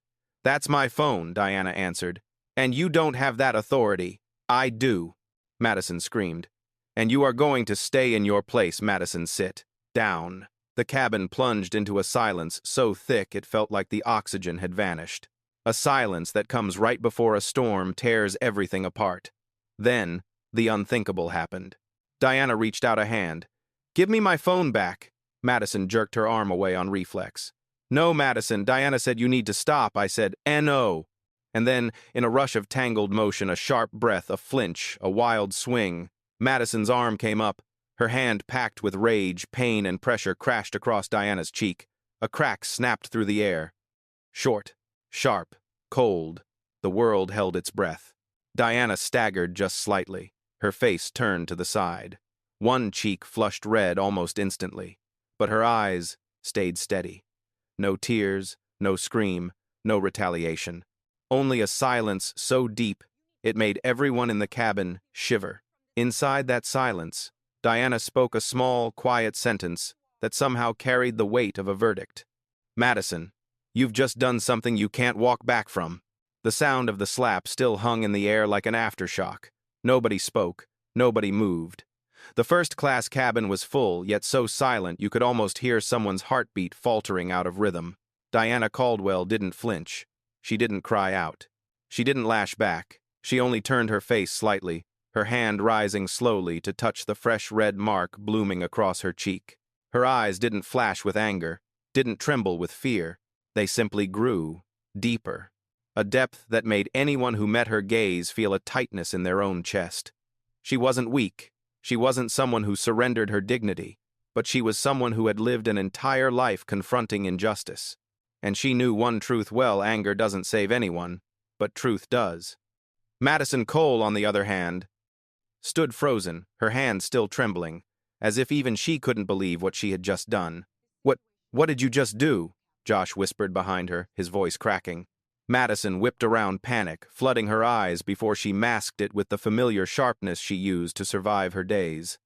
That's my phone, Diana answered. And you don't have that authority. I do, Madison screamed. And you are going to stay in your place, Madison. Sit down. The cabin plunged into a silence so thick it felt like the oxygen had vanished. A silence that comes right before a storm tears everything apart. Then, the unthinkable happened. Diana reached out a hand. Give me my phone back. Madison jerked her arm away on reflex. No, Madison, Diana said you need to stop. I said, N-O. And then, in a rush of tangled motion, a sharp breath, a flinch, a wild swing, Madison's arm came up. Her hand, packed with rage, pain, and pressure, crashed across Diana's cheek. A crack snapped through the air. Short, sharp, cold. The world held its breath. Diana staggered just slightly. Her face turned to the side. One cheek flushed red almost instantly. But her eyes stayed steady. No tears, no scream, no retaliation. Only a silence so deep it made everyone in the cabin shiver. Inside that silence, Diana spoke a small, quiet sentence that somehow carried the weight of a verdict. Madison, you've just done something you can't walk back from. The sound of the slap still hung in the air like an aftershock. Nobody spoke. Nobody moved. The first-class cabin was full, yet so silent you could almost hear someone's heartbeat faltering out of rhythm. Diana Caldwell didn't flinch. She didn't cry out. She didn't lash back. She only turned her face slightly, her hand rising slowly to touch the fresh red mark blooming across her cheek. Her eyes didn't flash with anger, didn't tremble with fear. They simply grew, deeper. A depth that made anyone who met her gaze feel a tightness in their own chest. She wasn't weak. She wasn't someone who surrendered her dignity, but she was someone who had lived an entire life confronting injustice. And she knew one truth well: anger doesn't save anyone, but truth does. Madison Cole, on the other hand, stood frozen, her hand still trembling, as if even she couldn't believe what she had just done. What did you just do?" Josh whispered behind her, his voice cracking. Madison whipped around, panic flooding her eyes before she masked it with the familiar sharpness she used to survive her days.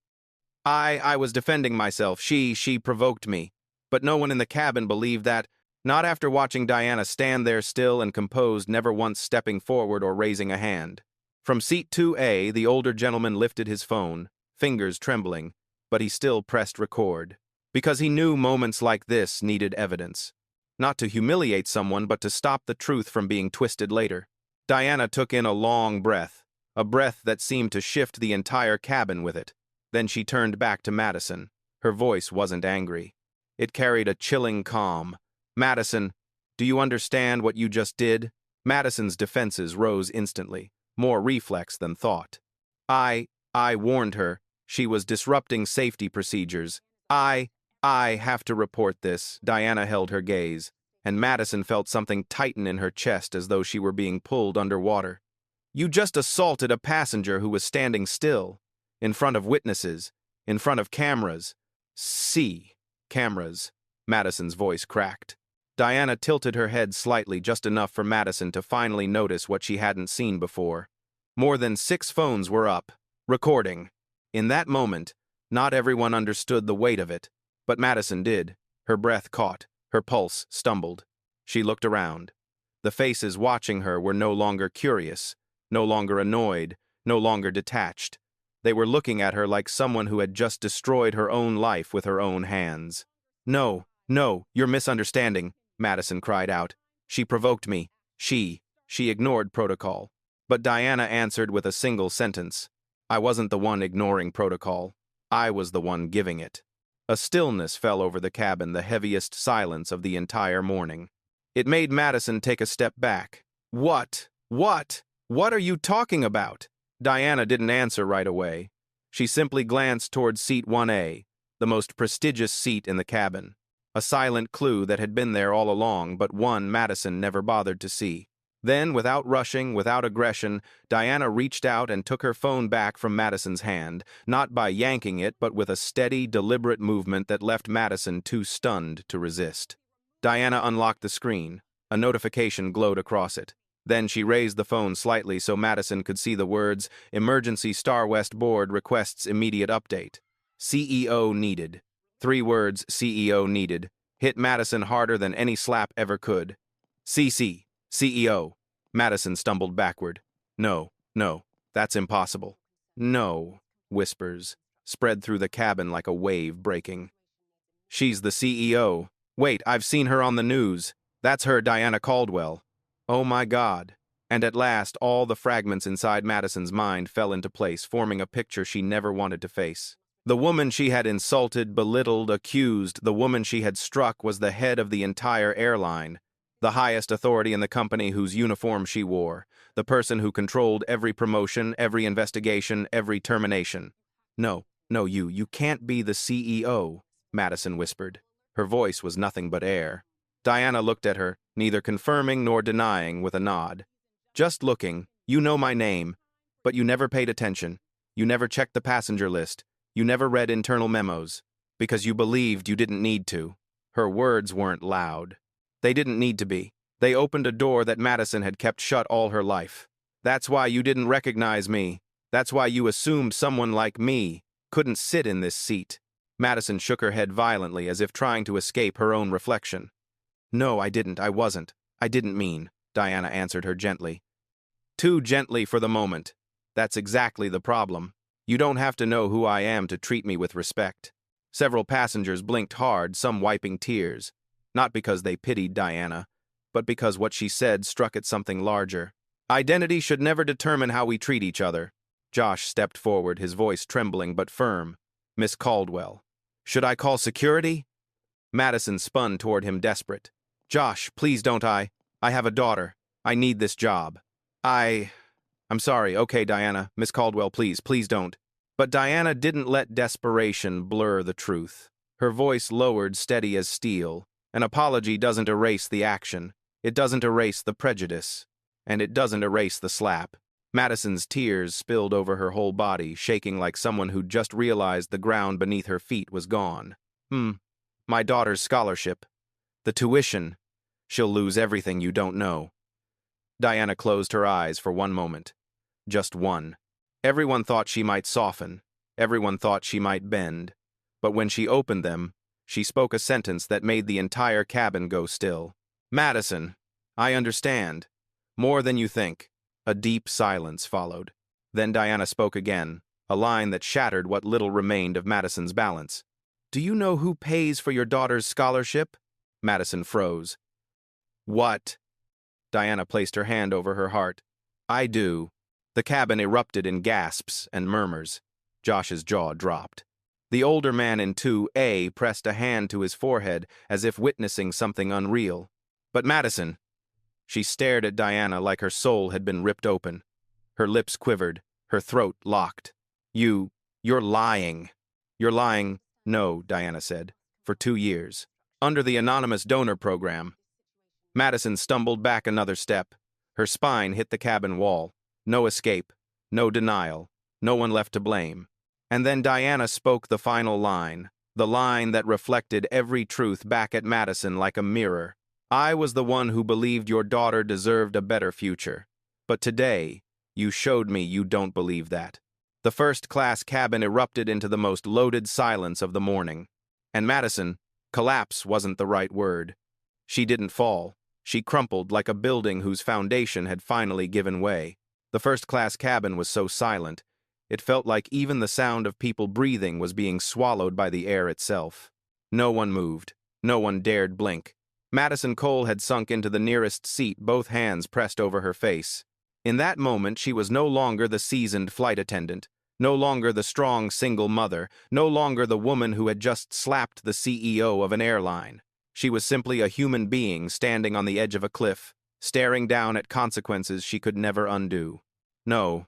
I was defending myself. She provoked me. But no one in the cabin believed that, not after watching Diana stand there still and composed, never once stepping forward or raising a hand. From seat 2A, the older gentleman lifted his phone, fingers trembling, but he still pressed record. Because he knew moments like this needed evidence. Not to humiliate someone, but to stop the truth from being twisted later. Diana took in a long breath, a breath that seemed to shift the entire cabin with it. Then she turned back to Madison. Her voice wasn't angry. It carried a chilling calm. "Madison, do you understand what you just did?" Madison's defenses rose instantly, more reflex than thought. I warned her. She was disrupting safety procedures. I have to report this." Diana held her gaze, and Madison felt something tighten in her chest as though she were being pulled underwater. "You just assaulted a passenger who was standing still, in front of witnesses, in front of cameras." "See, cameras," Madison's voice cracked. Diana tilted her head slightly, just enough for Madison to finally notice what she hadn't seen before. More than 6 phones were up, recording. In that moment, not everyone understood the weight of it, but Madison did. Her breath caught, her pulse stumbled. She looked around. The faces watching her were no longer curious, no longer annoyed, no longer detached. They were looking at her like someone who had just destroyed her own life with her own hands. No, you're misunderstanding," Madison cried out. "She provoked me. She ignored protocol." But Diana answered with a single sentence. "I wasn't the one ignoring protocol. I was the one giving it." A stillness fell over the cabin, the heaviest silence of the entire morning. It made Madison take a step back. What are you talking about?" Diana didn't answer right away. She simply glanced towards seat 1A, the most prestigious seat in the cabin. A silent clue that had been there all along, but one Madison never bothered to see. Then, without rushing, without aggression, Diana reached out and took her phone back from Madison's hand, not by yanking it, but with a steady, deliberate movement that left Madison too stunned to resist. Diana unlocked the screen. A notification glowed across it. Then she raised the phone slightly so Madison could see the words, "Emergency StarWest Board requests immediate update. CEO needed." 3 words, CEO needed, hit Madison harder than any slap ever could. CEO. Madison stumbled backward. No, that's impossible." "No," whispers, spread through the cabin like a wave breaking. "She's the CEO. Wait, I've seen her on the news. That's her, Diana Caldwell. Oh my God." And at last, all the fragments inside Madison's mind fell into place, forming a picture she never wanted to face. The woman she had insulted, belittled, accused, the woman she had struck was the head of the entire airline, the highest authority in the company whose uniform she wore, the person who controlled every promotion, every investigation, every termination. No, you can't be the CEO," Madison whispered. Her voice was nothing but air. Diana looked at her, neither confirming nor denying, with a nod. "Just looking. You know my name, but you never paid attention. You never checked the passenger list. You never read internal memos, because you believed you didn't need to." Her words weren't loud. They didn't need to be. They opened a door that Madison had kept shut all her life. "That's why you didn't recognize me. That's why you assumed someone like me couldn't sit in this seat." Madison shook her head violently as if trying to escape her own reflection. "No, I didn't. I wasn't. I didn't mean," Diana answered her gently. Too gently for the moment. That's exactly the problem. You don't have to know who I am to treat me with respect. Several passengers blinked hard, some wiping tears. not because they pitied Diana, but because what she said struck at something larger. Identity should never determine how we treat each other. Josh stepped forward, his voice trembling but firm. Miss Caldwell. Should I call security? Madison spun toward him, desperate. Josh, please don't. I have a daughter. I need this job. I'm sorry. Okay, Diana. Miss Caldwell, please don't. But Diana didn't let desperation blur the truth. Her voice lowered, steady as steel. An apology doesn't erase the action. It doesn't erase the prejudice. And it doesn't erase the slap. Madison's tears spilled over her whole body, shaking like someone who'd just realized the ground beneath her feet was gone. My daughter's scholarship. The tuition. She'll lose everything you don't know. Diana closed her eyes for one moment. Just one. Everyone thought she might soften. Everyone thought she might bend. But when she opened them, she spoke a sentence that made the entire cabin go still. Madison, I understand. More than you think. A deep silence followed. Then Diana spoke again, a line that shattered what little remained of Madison's balance. Do you know who pays for your daughter's scholarship? Madison froze. What? Diana placed her hand over her heart. I do. The cabin erupted in gasps and murmurs. Josh's jaw dropped. The older man in 2A pressed a hand to his forehead as if witnessing something unreal. But Madison... She stared at Diana like her soul had been ripped open. Her lips quivered, her throat locked. You're lying. You're lying, no, Diana said, for 2 years. Under the anonymous donor program. Madison stumbled back another step. Her spine hit the cabin wall. No escape, no denial, no one left to blame. And then Diana spoke the final line, the line that reflected every truth back at Madison like a mirror. I was the one who believed your daughter deserved a better future. But today, you showed me you don't believe that. The first-class cabin erupted into the most loaded silence of the morning. And Madison, collapse wasn't the right word. She didn't fall. She crumpled like a building whose foundation had finally given way. The first-class cabin was so silent, it felt like even the sound of people breathing was being swallowed by the air itself. No one moved. No one dared blink. Madison Cole had sunk into the nearest seat, both hands pressed over her face. In that moment, she was no longer the seasoned flight attendant, no longer the strong single mother, no longer the woman who had just slapped the CEO of an airline. She was simply a human being standing on the edge of a cliff, staring down at consequences she could never undo. No,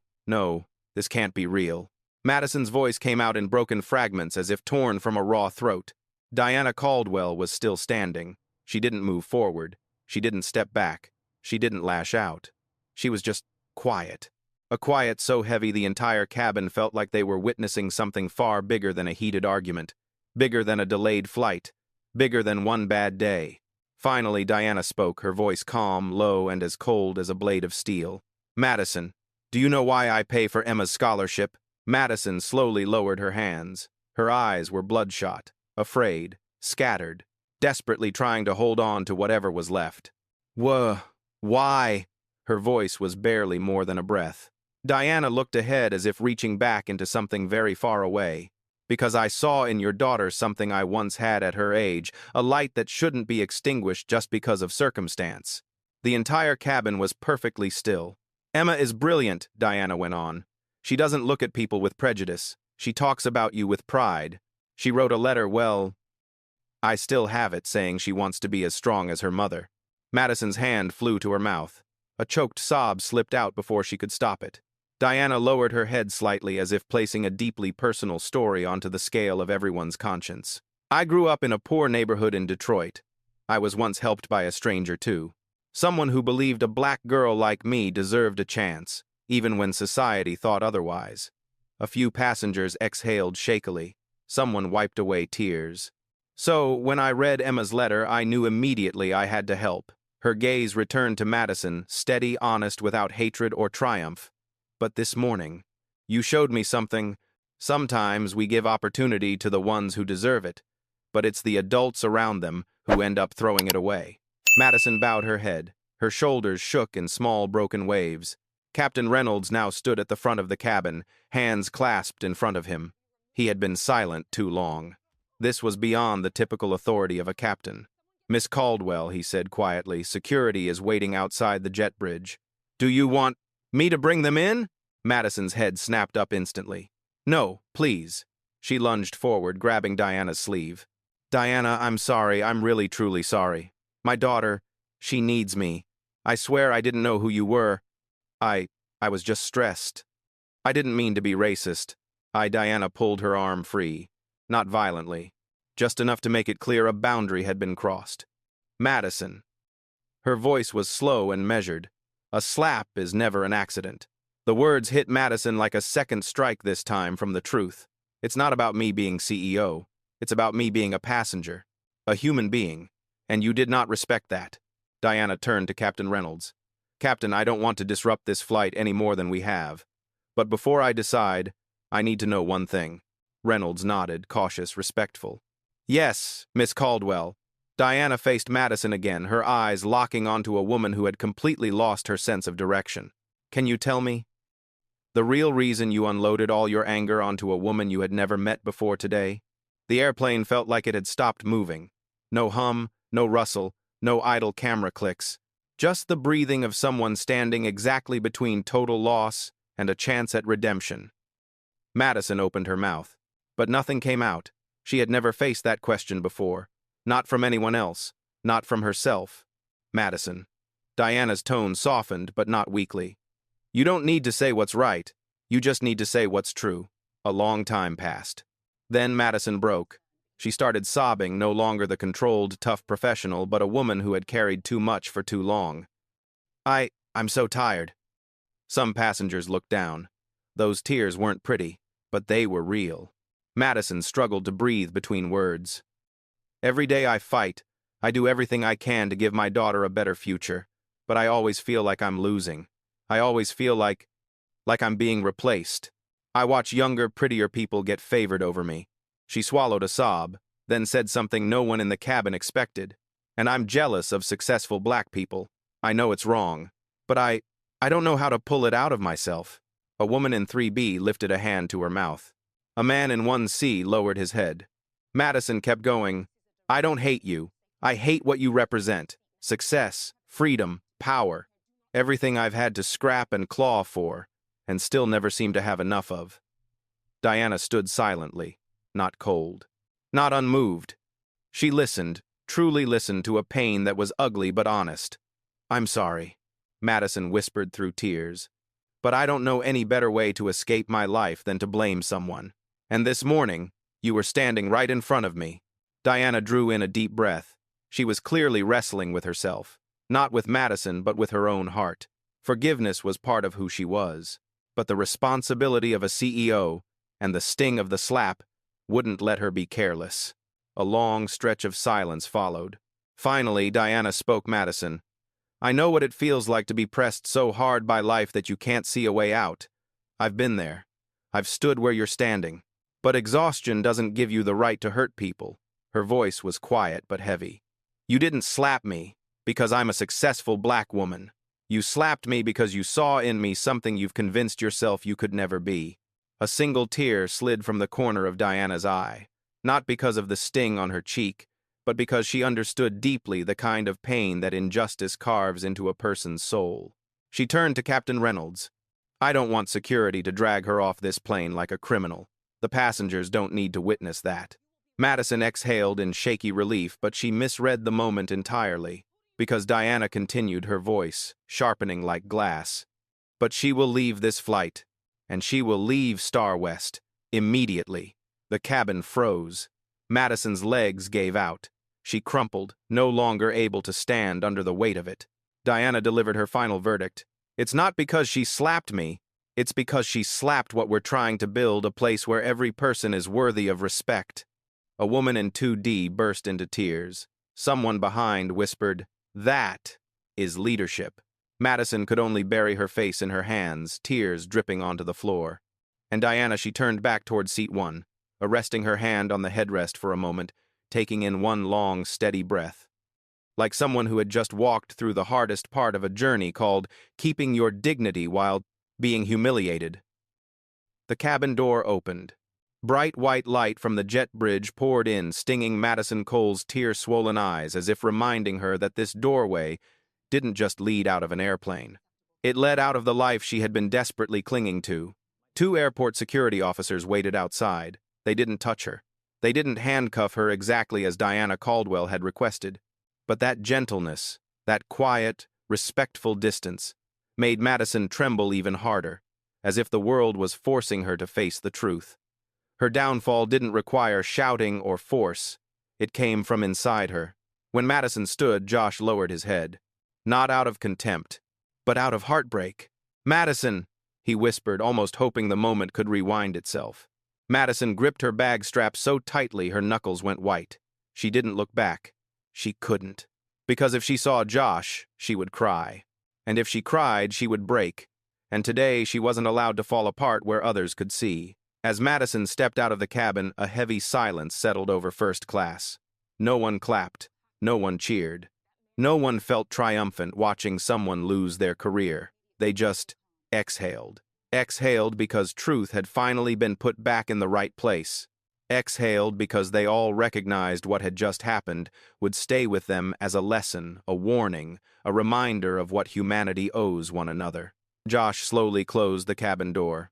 this can't be real. Madison's voice came out in broken fragments as if torn from a raw throat. Diana Caldwell was still standing. She didn't move forward. She didn't step back. She didn't lash out. She was just quiet. A quiet so heavy the entire cabin felt like they were witnessing something far bigger than a heated argument, bigger than a delayed flight, bigger than one bad day. Finally, Diana spoke, her voice calm, low, and as cold as a blade of steel. Madison, do you know why I pay for Emma's scholarship? Madison slowly lowered her hands. Her eyes were bloodshot, afraid, scattered, desperately trying to hold on to whatever was left. Why? Her voice was barely more than a breath. Diana looked ahead as if reaching back into something very far away. Because I saw in your daughter something I once had at her age, a light that shouldn't be extinguished just because of circumstance. The entire cabin was perfectly still. Emma is brilliant, Diana went on. She doesn't look at people with prejudice. She talks about you with pride. She wrote a letter, I still have it, saying she wants to be as strong as her mother. Madison's hand flew to her mouth. A choked sob slipped out before she could stop it. Diana lowered her head slightly as if placing a deeply personal story onto the scale of everyone's conscience. I grew up in a poor neighborhood in Detroit. I was once helped by a stranger, too. Someone who believed a black girl like me deserved a chance, even when society thought otherwise. A few passengers exhaled shakily. Someone wiped away tears. So, when I read Emma's letter, I knew immediately I had to help. Her gaze returned to Madison, steady, honest, without hatred or triumph. But this morning, you showed me something. Sometimes we give opportunity to the ones who deserve it, but it's the adults around them who end up throwing it away. Madison bowed her head. Her shoulders shook in small, broken waves. Captain Reynolds now stood at the front of the cabin, hands clasped in front of him. He had been silent too long. This was beyond the typical authority of a captain. Miss Caldwell, he said quietly, security is waiting outside the jet bridge. Do you want me to bring them in? Madison's head snapped up instantly. No, please. She lunged forward, grabbing Diana's sleeve. Diana, I'm sorry. I'm really truly sorry. My daughter, she needs me. I swear I didn't know who you were. I was just stressed. I didn't mean to be racist. Diana pulled her arm free. Not violently. Just enough to make it clear a boundary had been crossed. Madison. Her voice was slow and measured. A slap is never an accident. The words hit Madison like a second strike this time from the truth. It's not about me being CEO. It's about me being a passenger. A human being. And you did not respect that. Diana turned to Captain Reynolds. Captain, I don't want to disrupt this flight any more than we have. But before I decide, I need to know one thing. Reynolds nodded, cautious, respectful. Yes, Miss Caldwell. Diana faced Madison again, her eyes locking onto a woman who had completely lost her sense of direction. Can you tell me? The real reason you unloaded all your anger onto a woman you had never met before today? The airplane felt like it had stopped moving. No hum, no rustle, no idle camera clicks. Just the breathing of someone standing exactly between total loss and a chance at redemption. Madison opened her mouth, but nothing came out. She had never faced that question before. Not from anyone else, not from herself. Madison. Diana's tone softened, but not weakly. You don't need to say what's right. You just need to say what's true. A long time passed. Then Madison broke. She started sobbing, no longer the controlled, tough professional, but a woman who had carried too much for too long. I'm so tired. Some passengers looked down. Those tears weren't pretty, but they were real. Madison struggled to breathe between words. Every day I fight. I do everything I can to give my daughter a better future, but I always feel like I'm losing. I always feel like I'm being replaced. I watch younger, prettier people get favored over me. She swallowed a sob, then said something no one in the cabin expected. And I'm jealous of successful black people. I know it's wrong, but I don't know how to pull it out of myself. A woman in 3B lifted a hand to her mouth. A man in 1C lowered his head. Madison kept going. I don't hate you. I hate what you represent. Success, freedom, power. Everything I've had to scrap and claw for, and still never seem to have enough of. Diana stood silently, not cold, not unmoved. She listened, truly listened to a pain that was ugly but honest. I'm sorry, Madison whispered through tears. But I don't know any better way to escape my life than to blame someone. And this morning, you were standing right in front of me. Diana drew in a deep breath. She was clearly wrestling with herself. Not with Madison, but with her own heart. Forgiveness was part of who she was. But the responsibility of a CEO and the sting of the slap wouldn't let her be careless. A long stretch of silence followed. Finally, Diana spoke. Madison, I know what it feels like to be pressed so hard by life that you can't see a way out. I've been there. I've stood where you're standing. But exhaustion doesn't give you the right to hurt people. Her voice was quiet but heavy. You didn't slap me because I'm a successful black woman. You slapped me because you saw in me something you've convinced yourself you could never be. A single tear slid from the corner of Diana's eye, not because of the sting on her cheek, but because she understood deeply the kind of pain that injustice carves into a person's soul. She turned to Captain Reynolds. I don't want security to drag her off this plane like a criminal. The passengers don't need to witness that. Madison exhaled in shaky relief, but she misread the moment entirely, because Diana continued, her voice sharpening like glass. But she will leave this flight, and she will leave StarWest immediately. The cabin froze. Madison's legs gave out. She crumpled, no longer able to stand under the weight of it. Diana delivered her final verdict. It's not because she slapped me. It's because she slapped what we're trying to build, a place where every person is worthy of respect. A woman in 2D burst into tears. Someone behind whispered, That is leadership. Madison could only bury her face in her hands, tears dripping onto the floor. And Diana, she turned back toward seat 1, resting her hand on the headrest for a moment, taking in one long, steady breath. Like someone who had just walked through the hardest part of a journey called keeping your dignity while being humiliated. The cabin door opened. Bright white light from the jet bridge poured in, stinging Madison Cole's tear-swollen eyes as if reminding her that this doorway didn't just lead out of an airplane. It led out of the life she had been desperately clinging to. Two airport security officers waited outside. They didn't touch her. They didn't handcuff her exactly as Diana Caldwell had requested. But that gentleness, that quiet, respectful distance, made Madison tremble even harder, as if the world was forcing her to face the truth. Her downfall didn't require shouting or force. It came from inside her. When Madison stood, Josh lowered his head. Not out of contempt, but out of heartbreak. "Madison," he whispered, almost hoping the moment could rewind itself. Madison gripped her bag strap so tightly her knuckles went white. She didn't look back. She couldn't. Because if she saw Josh, she would cry. And if she cried, she would break. And today she wasn't allowed to fall apart where others could see. As Madison stepped out of the cabin, a heavy silence settled over first class. No one clapped. No one cheered. No one felt triumphant watching someone lose their career. They just exhaled. Exhaled because truth had finally been put back in the right place. Exhaled because they all recognized what had just happened would stay with them as a lesson, a warning, a reminder of what humanity owes one another. Josh slowly closed the cabin door.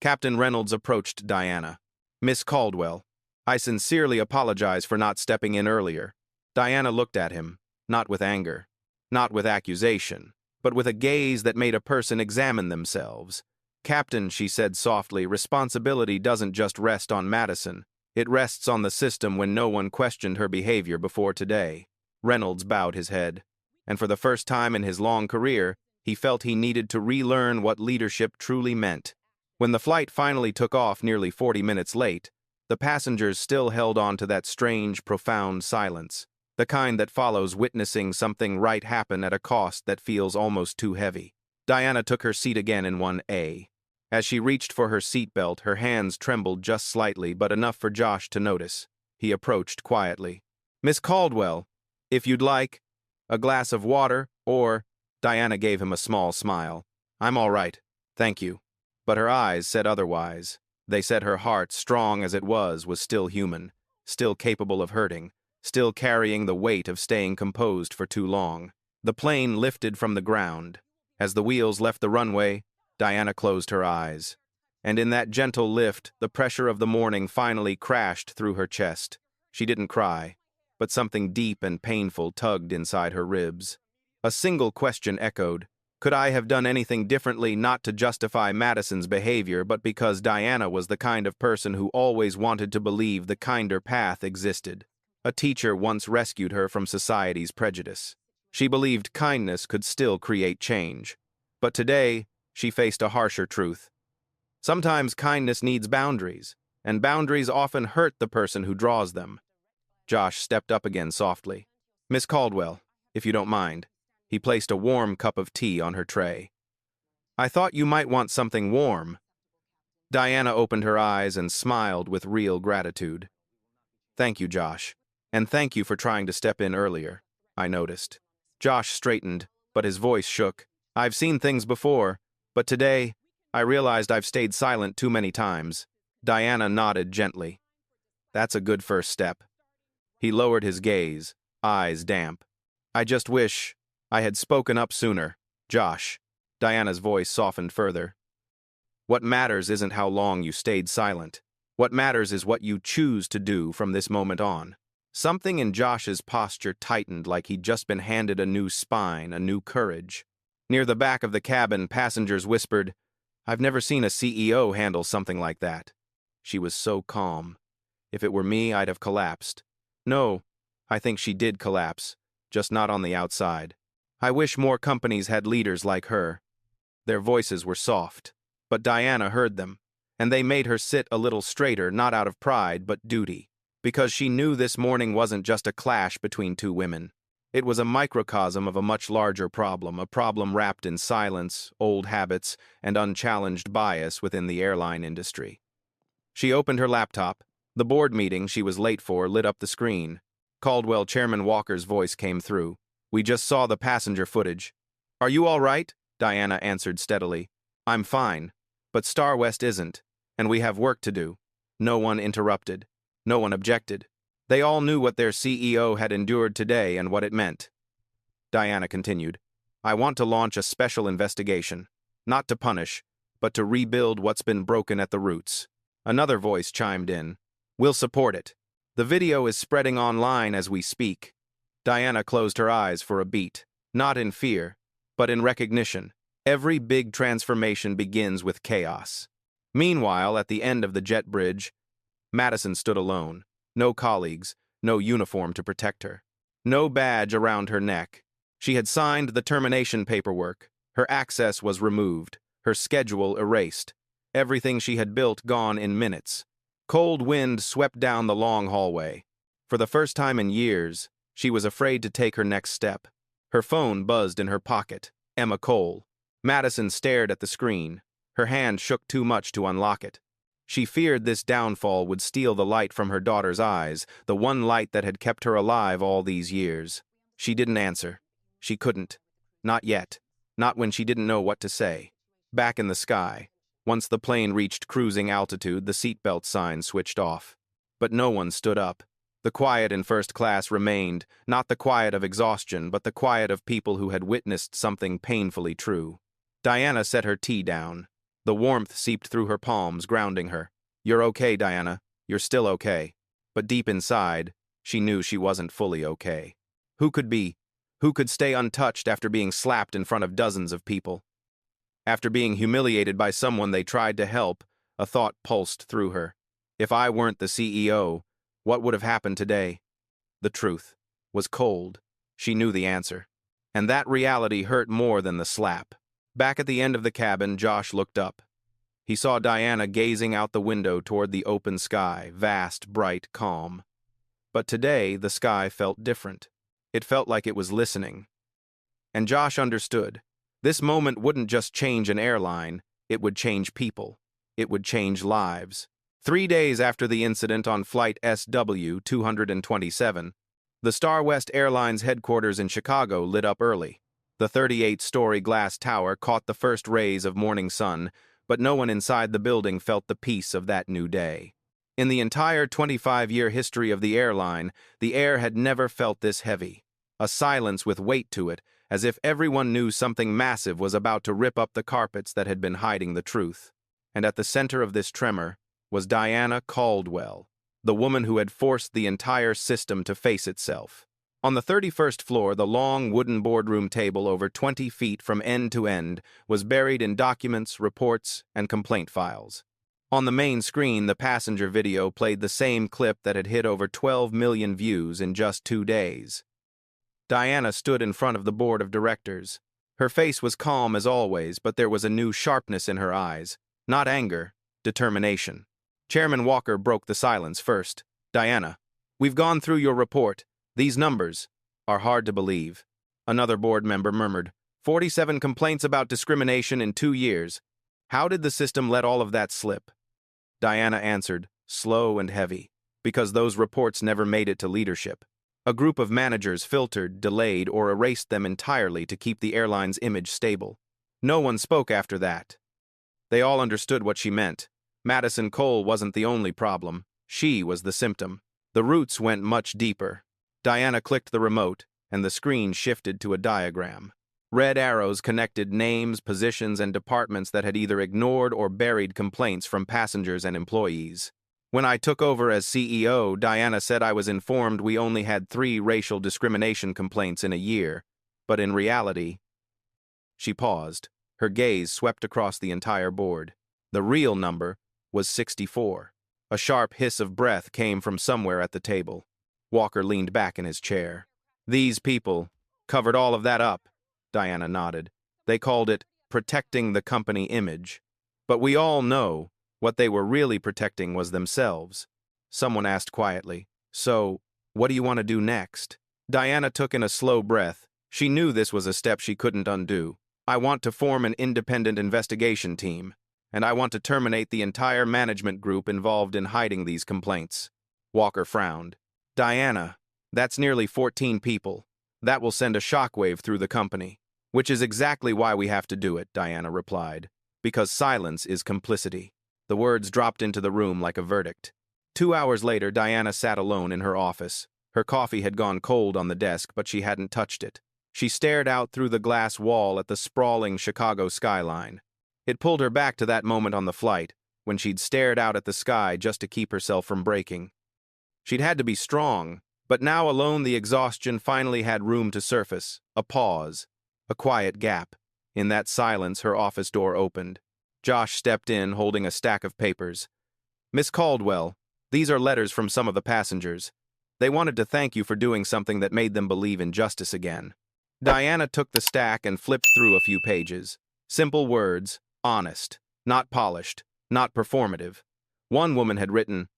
Captain Reynolds approached Diana. "Miss Caldwell, I sincerely apologize for not stepping in earlier." Diana looked at him, not with anger, not with accusation, but with a gaze that made a person examine themselves. "Captain," she said softly, "responsibility doesn't just rest on Madison. It rests on the system when no one questioned her behavior before today." Reynolds bowed his head, and for the first time in his long career, he felt he needed to relearn what leadership truly meant. When the flight finally took off nearly 40 minutes late, the passengers still held on to that strange, profound silence, the kind that follows witnessing something right happen at a cost that feels almost too heavy. Diana took her seat again in 1A. As she reached for her seatbelt, her hands trembled just slightly, but enough for Josh to notice. He approached quietly. "Miss Caldwell, if you'd like a glass of water, or—" Diana gave him a small smile. "I'm all right, thank you." But her eyes said otherwise. They said her heart, strong as it was still human, still capable of hurting, still carrying the weight of staying composed for too long. The plane lifted from the ground. As the wheels left the runway, Diana closed her eyes. And in that gentle lift, the pressure of the morning finally crashed through her chest. She didn't cry, but something deep and painful tugged inside her ribs. A single question echoed. Could I have done anything differently, not to justify Madison's behavior, but because Diana was the kind of person who always wanted to believe the kinder path existed? A teacher once rescued her from society's prejudice. She believed kindness could still create change. But today, she faced a harsher truth. Sometimes kindness needs boundaries, and boundaries often hurt the person who draws them. Josh stepped up again softly. "Miss Caldwell, if you don't mind." He placed a warm cup of tea on her tray. "I thought you might want something warm." Diana opened her eyes and smiled with real gratitude. "Thank you, Josh. And thank you for trying to step in earlier. I noticed." Josh straightened, but his voice shook. "I've seen things before, but today, I realized I've stayed silent too many times." Diana nodded gently. "That's a good first step." He lowered his gaze, eyes damp. "I just wish I had spoken up sooner, Josh." Diana's voice softened further. "What matters isn't how long you stayed silent. What matters is what you choose to do from this moment on." Something in Josh's posture tightened, like he'd just been handed a new spine, a new courage. Near the back of the cabin, passengers whispered, "I've never seen a CEO handle something like that." She was so calm. If it were me, I'd have collapsed. No, I think she did collapse, just not on the outside. I wish more companies had leaders like her. Their voices were soft, but Diana heard them, and they made her sit a little straighter, not out of pride, but duty, because she knew this morning wasn't just a clash between two women. It was a microcosm of a much larger problem, a problem wrapped in silence, old habits, and unchallenged bias within the airline industry. She opened her laptop. The board meeting she was late for lit up the screen. Caldwell Chairman Walker's voice came through. "We just saw the passenger footage." "Are you all right?" Diana answered steadily. "I'm fine, but StarWest isn't, and we have work to do." No one interrupted. No one objected. They all knew what their CEO had endured today and what it meant. Diana continued, I want to launch a special investigation. Not to punish, but to rebuild what's been broken at the roots. Another voice chimed in. We'll support it. The video is spreading online as we speak. Diana closed her eyes for a beat, not in fear, but in recognition. Every big transformation begins with chaos. Meanwhile, at the end of the jet bridge, Madison stood alone. No colleagues, no uniform to protect her. No badge around her neck. She had signed the termination paperwork. Her access was removed, her schedule erased. Everything she had built gone in minutes. Cold wind swept down the long hallway. For the first time in years, she was afraid to take her next step. Her phone buzzed in her pocket. Emma Cole. Madison stared at the screen. Her hand shook too much to unlock it. She feared this downfall would steal the light from her daughter's eyes, the one light that had kept her alive all these years. She didn't answer. She couldn't. Not yet. Not when she didn't know what to say. Back in the sky. Once the plane reached cruising altitude, the seatbelt sign switched off. But no one stood up. The quiet in first class remained, not the quiet of exhaustion, but the quiet of people who had witnessed something painfully true. Diana set her tea down. The warmth seeped through her palms, grounding her. You're okay, Diana. You're still okay. But deep inside, she knew she wasn't fully okay. Who could be? Who could stay untouched after being slapped in front of dozens of people? After being humiliated by someone they tried to help, a thought pulsed through her. If I weren't the CEO, what would have happened today? The truth was cold. She knew the answer. And that reality hurt more than the slap. Back at the end of the cabin, Josh looked up. He saw Diana gazing out the window toward the open sky, vast, bright, calm. But today, the sky felt different. It felt like it was listening. And Josh understood. This moment wouldn't just change an airline, it would change people. It would change lives. 3 days after the incident on Flight SW-227, the StarWest Airlines headquarters in Chicago lit up early. The 38-story glass tower caught the first rays of morning sun, but no one inside the building felt the peace of that new day. In the entire 25-year history of the airline, the air had never felt this heavy. A silence with weight to it, as if everyone knew something massive was about to rip up the carpets that had been hiding the truth. And at the center of this tremor was Diana Caldwell, the woman who had forced the entire system to face itself. On the 31st floor, the long wooden boardroom table over 20 feet from end to end was buried in documents, reports, and complaint files. On the main screen, the passenger video played the same clip that had hit over 12 million views in just 2 days. Diana stood in front of the board of directors. Her face was calm as always, but there was a new sharpness in her eyes. Not anger, determination. Chairman Walker broke the silence first. Diana, we've gone through your report. These numbers are hard to believe. Another board member murmured, 47 complaints about discrimination in 2 years. How did the system let all of that slip? Diana answered, slow and heavy, because those reports never made it to leadership. A group of managers filtered, delayed, or erased them entirely to keep the airline's image stable. No one spoke after that. They all understood what she meant. Madison Cole wasn't the only problem. She was the symptom. The roots went much deeper. Diana clicked the remote, and the screen shifted to a diagram. Red arrows connected names, positions, and departments that had either ignored or buried complaints from passengers and employees. When I took over as CEO, Diana said I was informed we only had 3 racial discrimination complaints in a year, but in reality... She paused. Her gaze swept across the entire board. The real number was 64. A sharp hiss of breath came from somewhere at the table. Walker leaned back in his chair. These people covered all of that up, Diana nodded. They called it protecting the company image. But we all know what they were really protecting was themselves. Someone asked quietly, so, what do you want to do next? Diana took in a slow breath. She knew this was a step she couldn't undo. I want to form an independent investigation team, and I want to terminate the entire management group involved in hiding these complaints. Walker frowned. Diana, that's nearly 14 people. That will send a shockwave through the company. Which is exactly why we have to do it, Diana replied. Because silence is complicity. The words dropped into the room like a verdict. 2 hours later, Diana sat alone in her office. Her coffee had gone cold on the desk, but she hadn't touched it. She stared out through the glass wall at the sprawling Chicago skyline. It pulled her back to that moment on the flight, when she'd stared out at the sky just to keep herself from breaking. She'd had to be strong, but now alone the exhaustion finally had room to surface. A pause. A quiet gap. In that silence, her office door opened. Josh stepped in, holding a stack of papers. "Miss Caldwell, these are letters from some of the passengers. They wanted to thank you for doing something that made them believe in justice again." Diana took the stack and flipped through a few pages. Simple words, honest, not polished, not performative. One woman had written,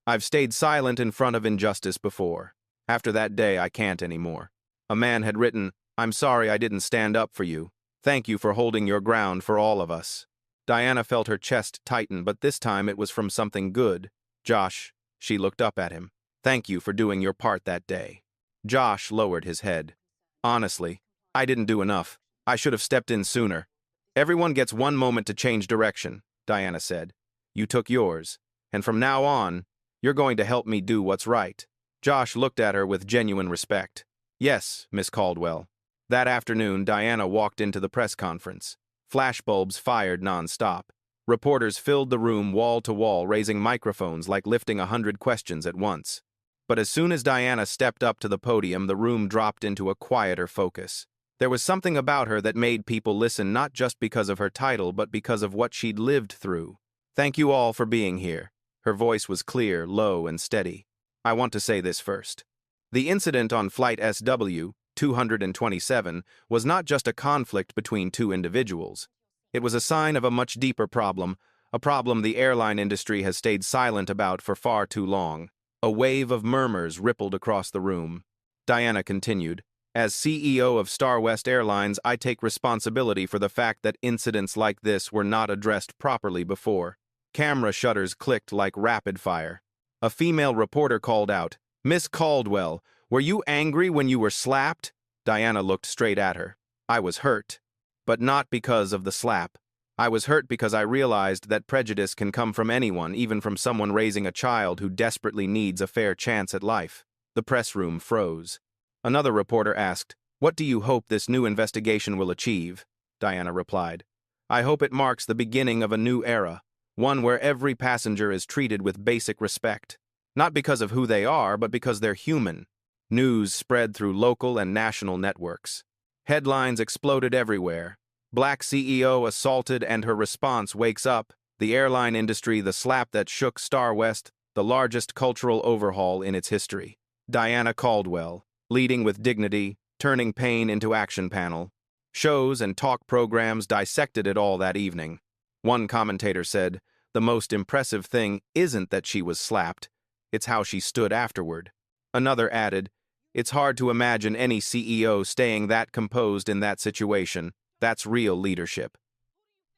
"I've stayed silent in front of injustice before. After that day, I can't anymore." A man had written, "I'm sorry I didn't stand up for you. Thank you for holding your ground for all of us." Diana felt her chest tighten, but this time it was from something good. "Josh," she looked up at him. "Thank you for doing your part that day." Josh lowered his head. "Honestly, I didn't do enough. I should have stepped in sooner." "Everyone gets one moment to change direction," Diana said. "You took yours, and from now on, you're going to help me do what's right." Josh looked at her with genuine respect. "Yes, Miss Caldwell." That afternoon, Diana walked into the press conference. Flashbulbs fired non-stop. Reporters filled the room wall to wall, raising microphones like lifting 100 questions at once. But as soon as Diana stepped up to the podium, the room dropped into a quieter focus. There was something about her that made people listen, not just because of her title, but because of what she'd lived through. "Thank you all for being here." Her voice was clear, low, and steady. "I want to say this first. The incident on Flight SW 227 was not just a conflict between two individuals. It was a sign of a much deeper problem, a problem the airline industry has stayed silent about for far too long." A wave of murmurs rippled across the room. Diana continued, "As CEO of StarWest Airlines, I take responsibility for the fact that incidents like this were not addressed properly before." Camera shutters clicked like rapid fire. A female reporter called out, "Miss Caldwell, were you angry when you were slapped?" Diana looked straight at her. "I was hurt. But not because of the slap. I was hurt because I realized that prejudice can come from anyone, even from someone raising a child who desperately needs a fair chance at life." The press room froze. Another reporter asked, "What do you hope this new investigation will achieve?" Diana replied, "I hope it marks the beginning of a new era, one where every passenger is treated with basic respect. Not because of who they are, but because they're human." News spread through local and national networks. Headlines exploded everywhere. "Black CEO assaulted and her response wakes up. The airline industry, the slap that shook StarWest, the largest cultural overhaul in its history." Diana Caldwell, leading with dignity, turning pain into action panel. Shows and talk programs dissected it all that evening. One commentator said, "The most impressive thing isn't that she was slapped, it's how she stood afterward." Another added, "It's hard to imagine any CEO staying that composed in that situation. That's real leadership."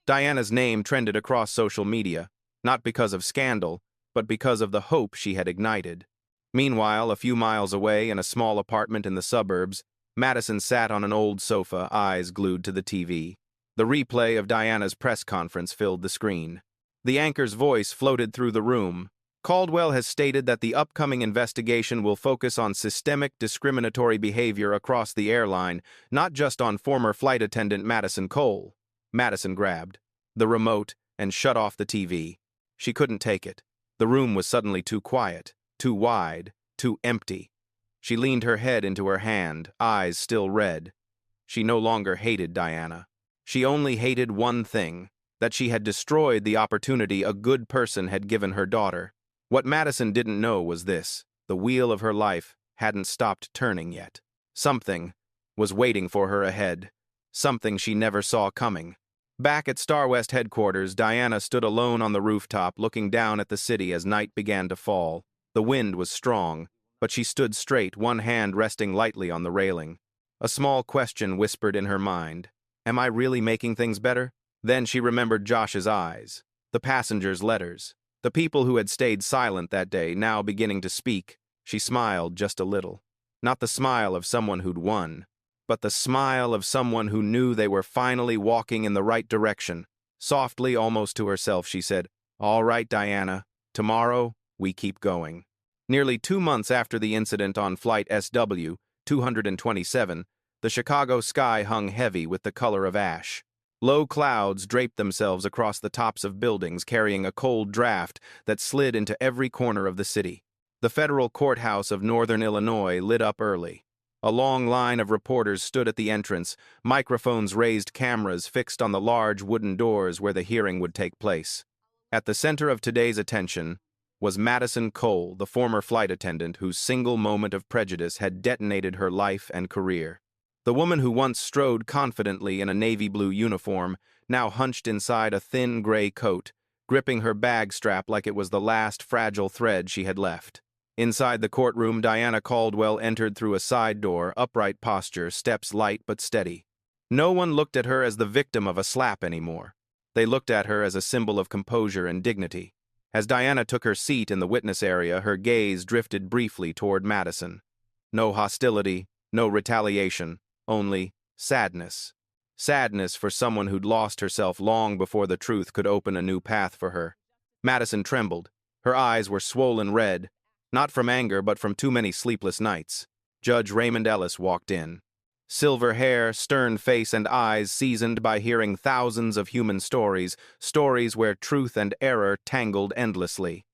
Diana's name trended across social media, not because of scandal, but because of the hope she had ignited. Meanwhile, a few miles away in a small apartment in the suburbs, Madison sat on an old sofa, eyes glued to the TV. The replay of Diana's press conference filled the screen. The anchor's voice floated through the room. "Caldwell has stated that the upcoming investigation will focus on systemic discriminatory behavior across the airline, not just on former flight attendant Madison Cole." Madison grabbed the remote and shut off the TV. She couldn't take it. The room was suddenly too quiet, too wide, too empty. She leaned her head into her hand, eyes still red. She no longer hated Diana. She only hated one thing, that she had destroyed the opportunity a good person had given her daughter. What Madison didn't know was this: the wheel of her life hadn't stopped turning yet. Something was waiting for her ahead, something she never saw coming. Back at StarWest headquarters, Diana stood alone on the rooftop, looking down at the city as night began to fall. The wind was strong, but she stood straight, one hand resting lightly on the railing. A small question whispered in her mind. Am I really making things better? Then she remembered Josh's eyes, the passengers' letters, the people who had stayed silent that day now beginning to speak. She smiled just a little. Not the smile of someone who'd won, but the smile of someone who knew they were finally walking in the right direction. Softly, almost to herself, she said, All right, Diana. Tomorrow, we keep going. Nearly 2 months after the incident on Flight SW 227, the Chicago sky hung heavy with the color of ash. Low clouds draped themselves across the tops of buildings, carrying a cold draft that slid into every corner of the city. The federal courthouse of Northern Illinois lit up early. A long line of reporters stood at the entrance, microphones raised, cameras fixed on the large wooden doors where the hearing would take place. At the center of today's attention was Madison Cole, the former flight attendant whose single moment of prejudice had detonated her life and career. The woman who once strode confidently in a navy blue uniform, now hunched inside a thin gray coat, gripping her bag strap like it was the last fragile thread she had left. Inside the courtroom, Diana Caldwell entered through a side door, upright posture, steps light but steady. No one looked at her as the victim of a slap anymore. They looked at her as a symbol of composure and dignity. As Diana took her seat in the witness area, her gaze drifted briefly toward Madison. No hostility, no retaliation, only sadness. Sadness for someone who'd lost herself long before the truth could open a new path for her. Madison trembled. Her eyes were swollen red, not from anger but from too many sleepless nights. Judge Raymond Ellis walked in. Silver hair, stern face, and eyes seasoned by hearing thousands of human stories, stories where truth and error tangled endlessly.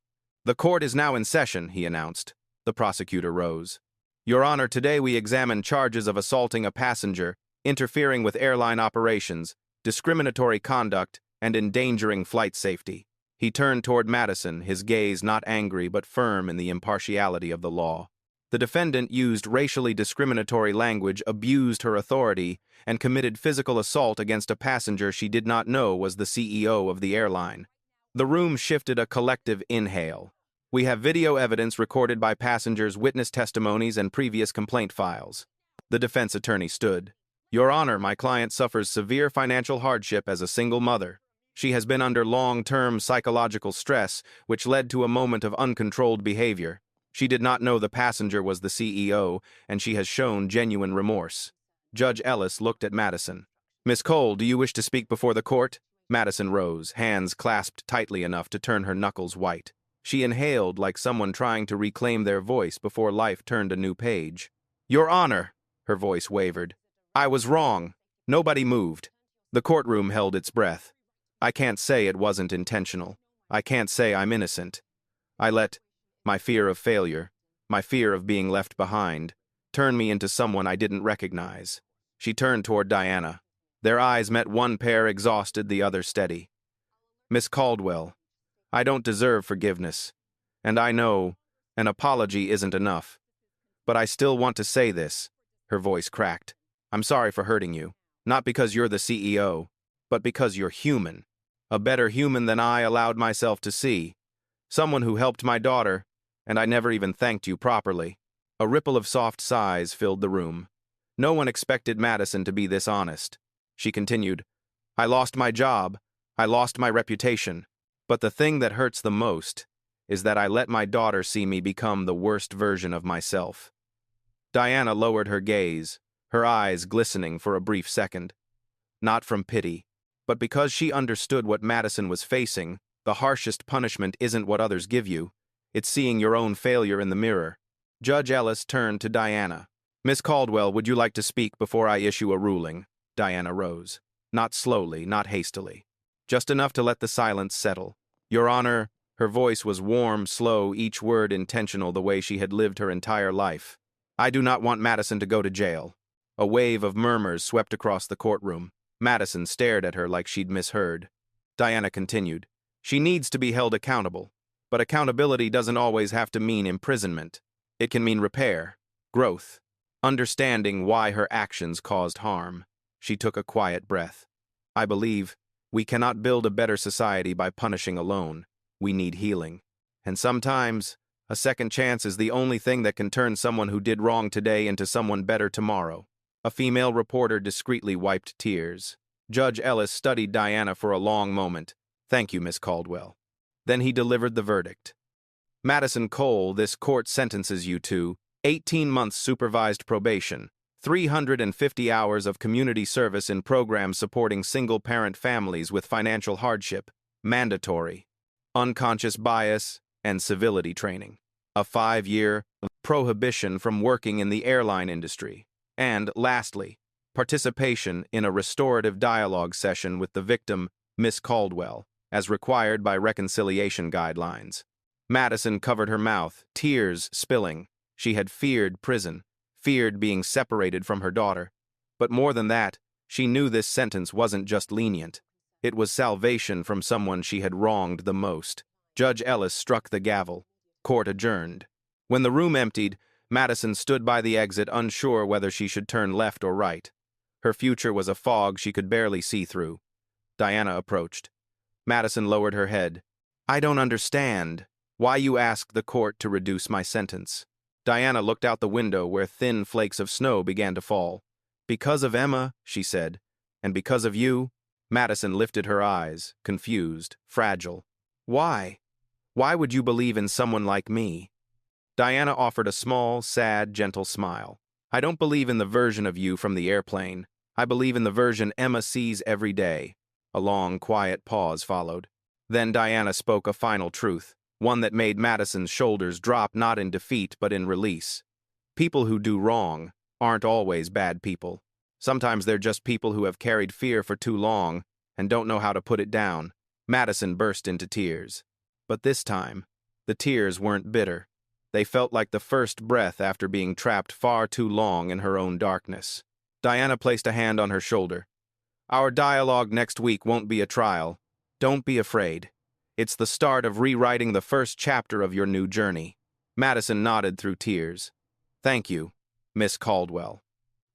"The court is now in session," he announced. The prosecutor rose. "Your Honor, today we examine charges of assaulting a passenger, interfering with airline operations, discriminatory conduct, and endangering flight safety." He turned toward Madison, his gaze not angry but firm in the impartiality of the law. The defendant used racially discriminatory language, abused her authority, and committed physical assault against a passenger she did not know was the CEO of the airline. The room shifted a collective inhale. "We have video evidence recorded by passengers, witness testimonies, and previous complaint files." The defense attorney stood. "Your Honor, my client suffers severe financial hardship as a single mother. She has been under long-term psychological stress, which led to a moment of uncontrolled behavior. She did not know the passenger was the CEO, and she has shown genuine remorse." Judge Ellis looked at Madison. "Miss Cole, do you wish to speak before the court?" Madison rose, hands clasped tightly enough to turn her knuckles white. She inhaled like someone trying to reclaim their voice before life turned a new page. "Your Honor," her voice wavered. "I was wrong." Nobody moved. The courtroom held its breath. "I can't say it wasn't intentional. I can't say I'm innocent. I let my fear of failure, my fear of being left behind, turn me into someone I didn't recognize." She turned toward Diana. Their eyes met, one pair exhausted, the other steady. "Miss Caldwell, I don't deserve forgiveness, and I know an apology isn't enough. But I still want to say this." Her voice cracked. "I'm sorry for hurting you, not because you're the CEO, but because you're human. A better human than I allowed myself to see. Someone who helped my daughter, and I never even thanked you properly." A ripple of soft sighs filled the room. No one expected Madison to be this honest. She continued, "I lost my job. I lost my reputation. But the thing that hurts the most is that I let my daughter see me become the worst version of myself." Diana lowered her gaze, her eyes glistening for a brief second. Not from pity, but because she understood what Madison was facing. The harshest punishment isn't what others give you. It's seeing your own failure in the mirror. Judge Ellis turned to Diana. "Miss Caldwell, would you like to speak before I issue a ruling?" Diana rose. Not slowly, not hastily. Just enough to let the silence settle. "Your Honor," her voice was warm, slow, each word intentional, the way she had lived her entire life. "I do not want Madison to go to jail." A wave of murmurs swept across the courtroom. Madison stared at her like she'd misheard. Diana continued, "She needs to be held accountable. But accountability doesn't always have to mean imprisonment. It can mean repair, growth, understanding why her actions caused harm." She took a quiet breath. "I believe we cannot build a better society by punishing alone. We need healing. And sometimes, a second chance is the only thing that can turn someone who did wrong today into someone better tomorrow." A female reporter discreetly wiped tears. Judge Ellis studied Diana for a long moment. "Thank you, Miss Caldwell." Then he delivered the verdict. "Madison Cole, this court sentences you to 18 months supervised probation, 350 hours of community service in programs supporting single-parent families with financial hardship, mandatory. unconscious bias, and civility training, a 5-year prohibition from working in the airline industry, and, lastly, participation in a restorative dialogue session with the victim, Miss Caldwell, as required by reconciliation guidelines. Madison covered her mouth, tears spilling. She had feared prison, feared being separated from her daughter. But more than that, she knew this sentence wasn't just lenient. It was salvation from someone she had wronged the most. Judge Ellis struck the gavel. Court adjourned. When the room emptied, Madison stood by the exit, unsure whether she should turn left or right. Her future was a fog she could barely see through. Diana approached. Madison lowered her head. "I don't understand why you asked the court to reduce my sentence." Diana looked out the window where thin flakes of snow began to fall. "Because of Emma," she said, "and because of you." Madison lifted her eyes, confused, fragile. "Why? Why would you believe in someone like me?" Diana offered a small, sad, gentle smile. "I don't believe in the version of you from the airplane. I believe in the version Emma sees every day." A long, quiet pause followed. Then Diana spoke a final truth, one that made Madison's shoulders drop, not in defeat but in release. People who do wrong aren't always bad people. Sometimes they're just people who have carried fear for too long and don't know how to put it down. Madison burst into tears. But this time, the tears weren't bitter. They felt like the first breath after being trapped far too long in her own darkness. Diana placed a hand on her shoulder. "Our dialogue next week won't be a trial. Don't be afraid. It's the start of rewriting the first chapter of your new journey." Madison nodded through tears. "Thank you, Miss Caldwell."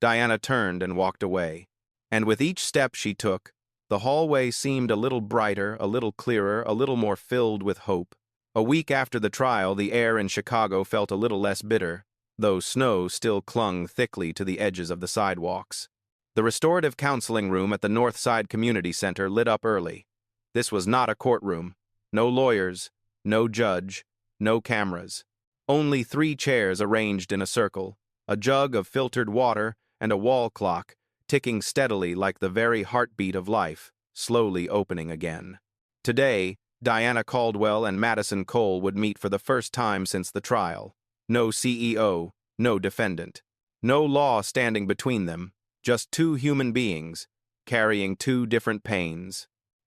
Diana turned and walked away. And with each step she took, the hallway seemed a little brighter, a little clearer, a little more filled with hope. A week after the trial, the air in Chicago felt a little less bitter, though snow still clung thickly to the edges of the sidewalks. The restorative counseling room at the North Side Community Center lit up early. This was not a courtroom. No lawyers, no judge, no cameras. Only 3 chairs arranged in a circle, a jug of filtered water, and a wall clock, ticking steadily like the very heartbeat of life, slowly opening again. Today, Diana Caldwell and Madison Cole would meet for the first time since the trial. No CEO, no defendant. No law standing between them, just 2 human beings, carrying 2 different pains.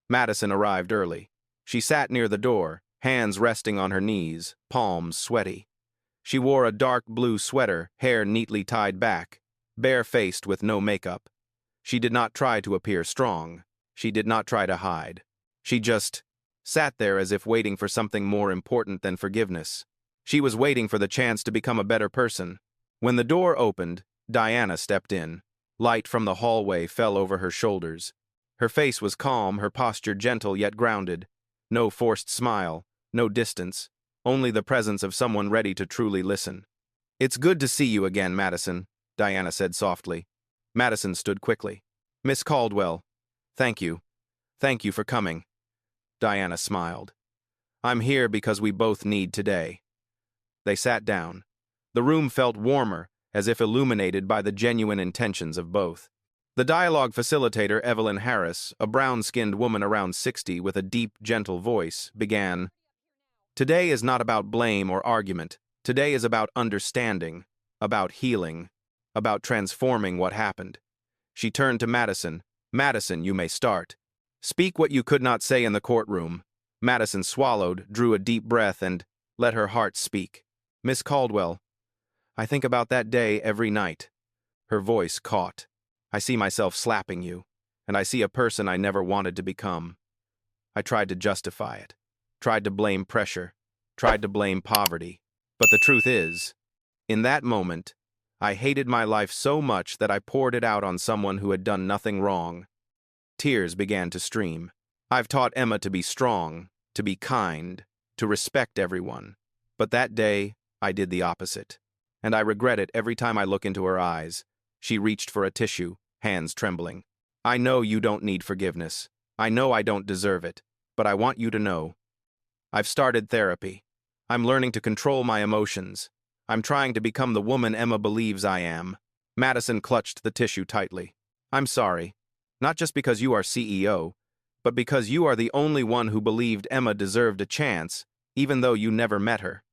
Madison arrived early. She sat near the door, hands resting on her knees, palms sweaty. She wore a dark blue sweater, hair neatly tied back, bare-faced with no makeup. She did not try to appear strong. She did not try to hide. She just sat there as if waiting for something more important than forgiveness. She was waiting for the chance to become a better person. When the door opened, Diana stepped in. Light from the hallway fell over her shoulders. Her face was calm, her posture gentle yet grounded. No forced smile, no distance, only the presence of someone ready to truly listen. "It's good to see you again, Madison," Diana said softly. Madison stood quickly. "Miss Caldwell, thank you. Thank you for coming." Diana smiled. "I'm here because we both need today." They sat down. The room felt warmer, as if illuminated by the genuine intentions of both. The dialogue facilitator, Evelyn Harris, a brown-skinned woman around 60 with a deep, gentle voice, began, "Today is not about blame or argument. Today is about understanding, about healing, about transforming what happened." She turned to Madison. "Madison, you may start. Speak what you could not say in the courtroom." Madison swallowed, drew a deep breath, and let her heart speak. "Miss Caldwell, I think about that day every night." Her voice caught. "I see myself slapping you, and I see a person I never wanted to become. I tried to justify it, tried to blame pressure, tried to blame poverty. But the truth is, in that moment, I hated my life so much that I poured it out on someone who had done nothing wrong." Tears began to stream. "I've taught Emma to be strong, to be kind, to respect everyone. But that day, I did the opposite. And I regret it every time I look into her eyes." She reached for a tissue, hands trembling. "I know you don't need forgiveness. I know I don't deserve it. But I want you to know. I've started therapy. I'm learning to control my emotions. I'm trying to become the woman Emma believes I am." Madison clutched the tissue tightly. "I'm sorry. Not just because you are CEO, but because you are the only one who believed Emma deserved a chance, even though you never met her."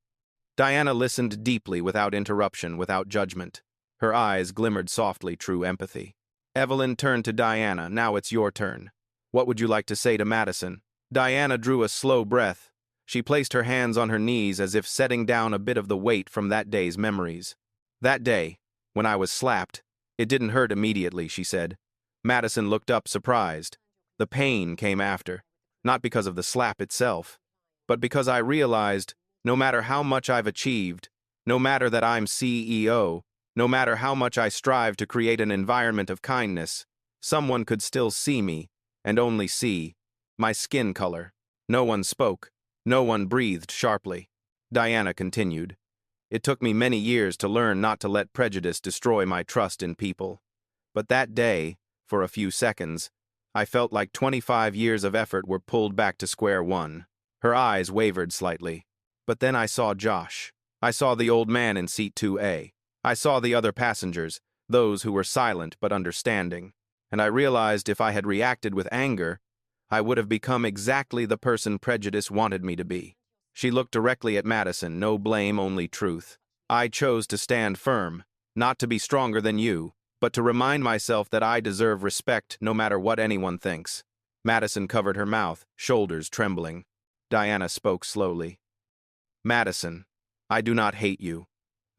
Diana listened deeply, without interruption, without judgment. Her eyes glimmered softly, true empathy. Evelyn turned to Diana. "Now it's your turn. What would you like to say to Madison?" Diana drew a slow breath. She placed her hands on her knees as if setting down a bit of the weight from that day's memories. "That day, when I was slapped, it didn't hurt immediately," she said. Madison looked up, surprised. "The pain came after, not because of the slap itself, but because I realized, no matter how much I've achieved, no matter that I'm CEO, no matter how much I strive to create an environment of kindness, someone could still see me, and only see my skin color." No one spoke. No one breathed sharply. Diana continued. "It took me many years to learn not to let prejudice destroy my trust in people. But that day, for a few seconds, I felt like 25 years of effort were pulled back to square one." Her eyes wavered slightly. "But then I saw Josh. I saw the old man in seat 2A. I saw the other passengers, those who were silent but understanding. And I realized if I had reacted with anger, I would have become exactly the person prejudice wanted me to be." She looked directly at Madison, no blame, only truth. "I chose to stand firm, not to be stronger than you, but to remind myself that I deserve respect no matter what anyone thinks." Madison covered her mouth, shoulders trembling. Diana spoke slowly. "Madison, I do not hate you.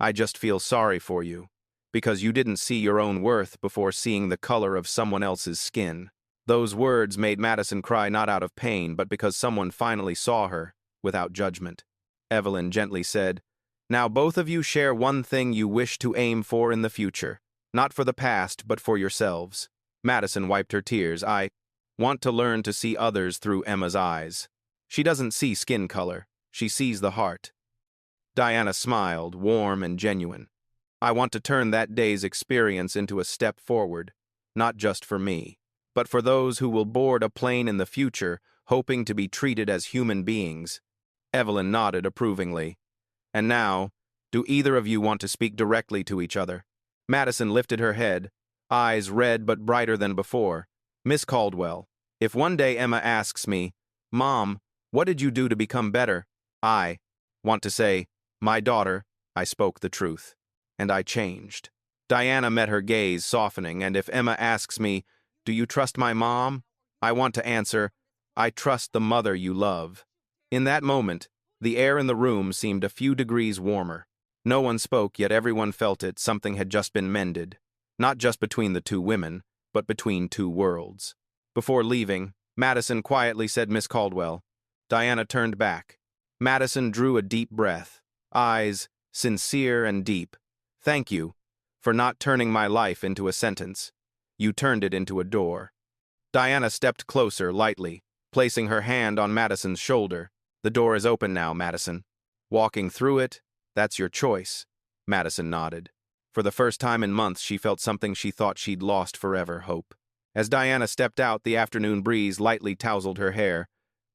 I just feel sorry for you, because you didn't see your own worth before seeing the color of someone else's skin." Those words made Madison cry, not out of pain, but because someone finally saw her, without judgment. Evelyn gently said, "Now both of you share one thing you wish to aim for in the future. Not for the past, but for yourselves." Madison wiped her tears. "I want to learn to see others through Emma's eyes. She doesn't see skin color. She sees the heart." Diana smiled, warm and genuine. "I want to turn that day's experience into a step forward, not just for me, but for those who will board a plane in the future, hoping to be treated as human beings." Evelyn nodded approvingly. "And now, do either of you want to speak directly to each other?" Madison lifted her head, eyes red but brighter than before. "Miss Caldwell, if one day Emma asks me, 'Mom, what did you do to become better?' I want to say, 'My daughter, I spoke the truth, and I changed.'" Diana met her gaze, softening. "And if Emma asks me, 'Do you trust my mom?' I want to answer, 'I trust the mother you love.'" In that moment, the air in the room seemed a few degrees warmer. No one spoke, yet everyone felt it. Something had just been mended. Not just between the two women, but between two worlds. Before leaving, Madison quietly said, "Miss Caldwell." Diana turned back. Madison drew a deep breath, eyes sincere and deep. "Thank you for not turning my life into a sentence. You turned it into a door." Diana stepped closer, lightly, placing her hand on Madison's shoulder. "The door is open now, Madison. Walking through it, that's your choice." Madison nodded. For the first time in months, she felt something she thought she'd lost forever: hope. As Diana stepped out, the afternoon breeze lightly tousled her hair.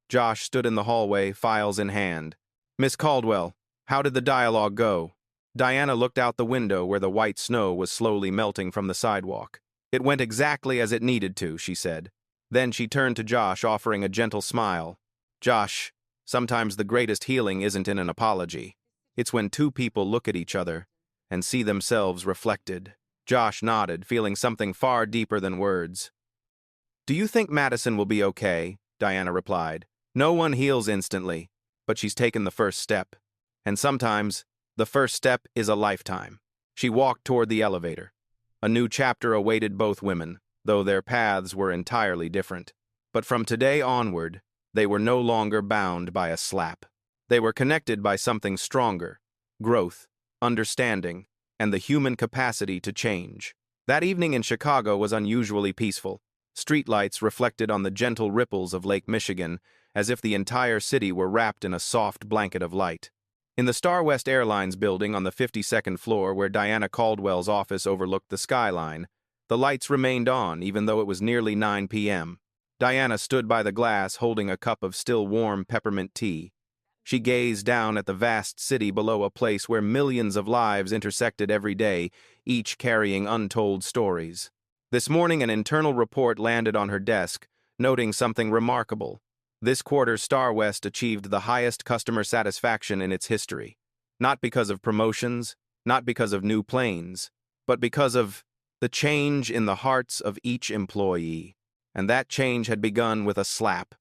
Josh stood in the hallway, files in hand. "Miss Caldwell, how did the dialogue go?" Diana looked out the window where the white snow was slowly melting from the sidewalk. "It went exactly as it needed to," she said. Then she turned to Josh, offering a gentle smile. "Josh, sometimes the greatest healing isn't in an apology. It's when two people look at each other and see themselves reflected." Josh nodded, feeling something far deeper than words. "Do you think Madison will be okay?" Diana replied. "No one heals instantly, but she's taken the first step. And sometimes, the first step is a lifetime." She walked toward the elevator. A new chapter awaited both women, though their paths were entirely different. But from today onward, they were no longer bound by a slap. They were connected by something stronger: growth, understanding, and the human capacity to change. That evening in Chicago was unusually peaceful. Streetlights reflected on the gentle ripples of Lake Michigan, as if the entire city were wrapped in a soft blanket of light. In the StarWest Airlines building on the 52nd floor, where Diana Caldwell's office overlooked the skyline, the lights remained on even though it was nearly 9 p.m. Diana stood by the glass holding a cup of still warm peppermint tea. She gazed down at the vast city below, a place where millions of lives intersected every day, each carrying untold stories. This morning, an internal report landed on her desk, noting something remarkable. This quarter, StarWest achieved the highest customer satisfaction in its history. Not because of promotions, not because of new planes, but because of the change in the hearts of each employee. And that change had begun with a slap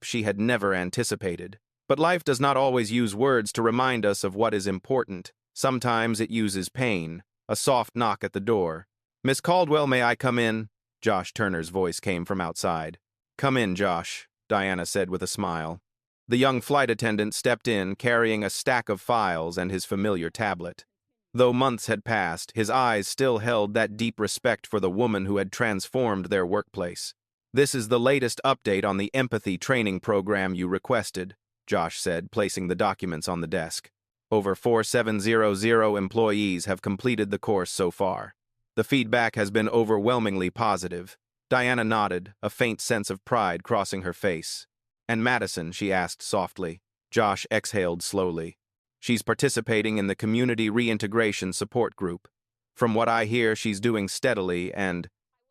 she had never anticipated. But life does not always use words to remind us of what is important. Sometimes it uses pain, a soft knock at the door. "Miss Caldwell, may I come in?" Josh Turner's voice came from outside. "Come in, Josh," Diana said with a smile. The young flight attendant stepped in, carrying a stack of files and his familiar tablet. Though months had passed, his eyes still held that deep respect for the woman who had transformed their workplace. "This is the latest update on the empathy training program you requested," Josh said, placing the documents on the desk. "Over 4,700 employees have completed the course so far. The feedback has been overwhelmingly positive." Diana nodded, a faint sense of pride crossing her face. "And Madison?" she asked softly. Josh exhaled slowly. "She's participating in the Community Reintegration Support Group. From what I hear, she's doing steadily, and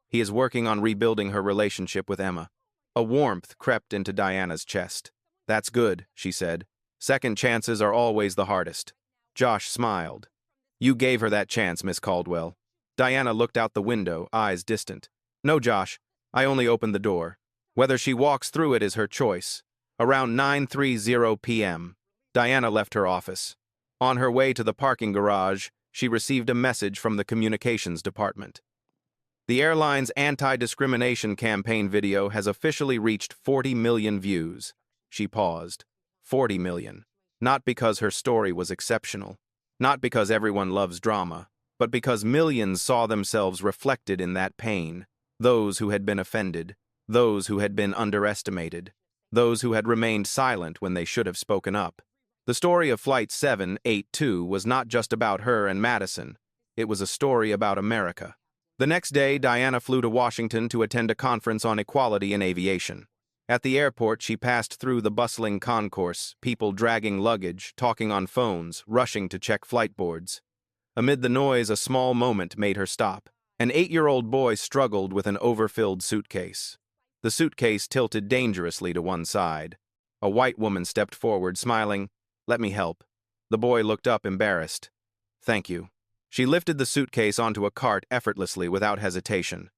he is working on rebuilding her relationship with Emma." A warmth crept into Diana's chest. "That's good," she said. "Second chances are always the hardest." Josh smiled. "You gave her that chance, Miss Caldwell." Diana looked out the window, eyes distant. "No, Josh, I only opened the door. Whether she walks through it is her choice." Around 9:30 p.m., Diana left her office. On her way to the parking garage, she received a message from the communications department. "The airline's anti-discrimination campaign video has officially reached 40 million views." She paused. 40 million. Not because her story was exceptional. Not because everyone loves drama. But because millions saw themselves reflected in that pain. Those who had been offended. Those who had been underestimated. Those who had remained silent when they should have spoken up. The story of Flight 782 was not just about her and Madison. It was a story about America. The next day, Diana flew to Washington to attend a conference on equality in aviation. At the airport, she passed through the bustling concourse, people dragging luggage, talking on phones, rushing to check flight boards. Amid the noise, a small moment made her stop. An 8-year-old boy struggled with an overfilled suitcase. The suitcase tilted dangerously to one side. A white woman stepped forward, smiling. "Let me help." The boy looked up, embarrassed. "Thank you." She lifted the suitcase onto a cart effortlessly, without hesitation.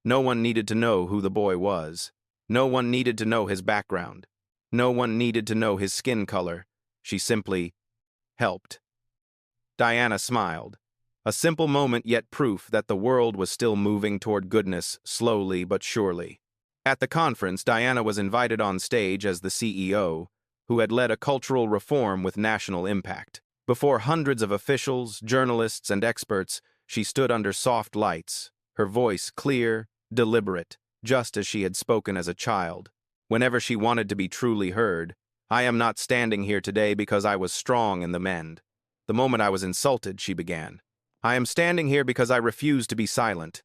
No one needed to know who the boy was. No one needed to know his background. No one needed to know his skin color. She simply helped. Diana smiled. A simple moment, yet proof that the world was still moving toward goodness, slowly but surely. At the conference, Diana was invited on stage as the CEO, who had led a cultural reform with national impact. Before hundreds of officials, journalists, and experts, she stood under soft lights, her voice clear, deliberate, just as she had spoken as a child. Whenever she wanted to be truly heard, "I am not standing here today because I was strong in the end. The moment I was insulted," she began. "I am standing here because I refuse to be silent."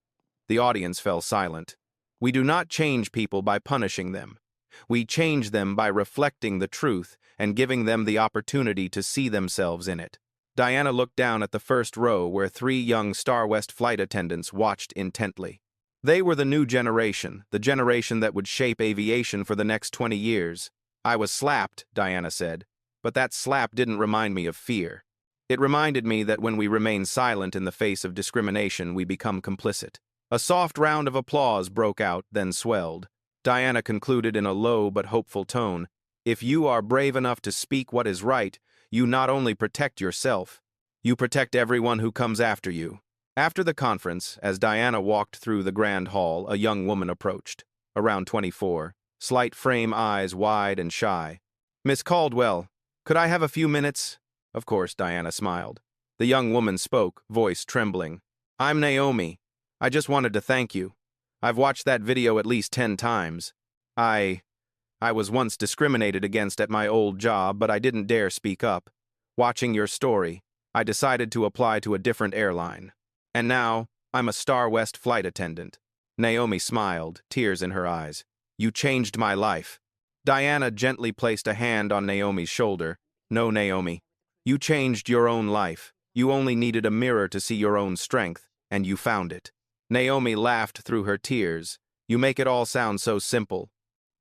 The audience fell silent. We do not change people by punishing them. We change them by reflecting the truth and giving them the opportunity to see themselves in it. Diana looked down at the first row where 3 young StarWest flight attendants watched intently. They were the new generation, the generation that would shape aviation for the next 20 years. "I was slapped," Diana said, "but that slap didn't remind me of fear. It reminded me that when we remain silent in the face of discrimination, we become complicit." A soft round of applause broke out, then swelled. Diana concluded in a low but hopeful tone, "If you are brave enough to speak what is right, you not only protect yourself, you protect everyone who comes after you." After the conference, as Diana walked through the grand hall, a young woman approached, around 24, slight frame, eyes wide and shy. "Miss Caldwell, could I have a few minutes?" Of course, Diana smiled. The young woman spoke, voice trembling. "I'm Naomi. I just wanted to thank you. I've watched that video at least 10 times. I was once discriminated against at my old job, but I didn't dare speak up. Watching your story, I decided to apply to a different airline. And now, I'm a StarWest flight attendant." Naomi smiled, tears in her eyes. "You changed my life." Diana gently placed a hand on Naomi's shoulder. "No, Naomi. You changed your own life. You only needed a mirror to see your own strength, and you found it." Naomi laughed through her tears. You make it all sound so simple.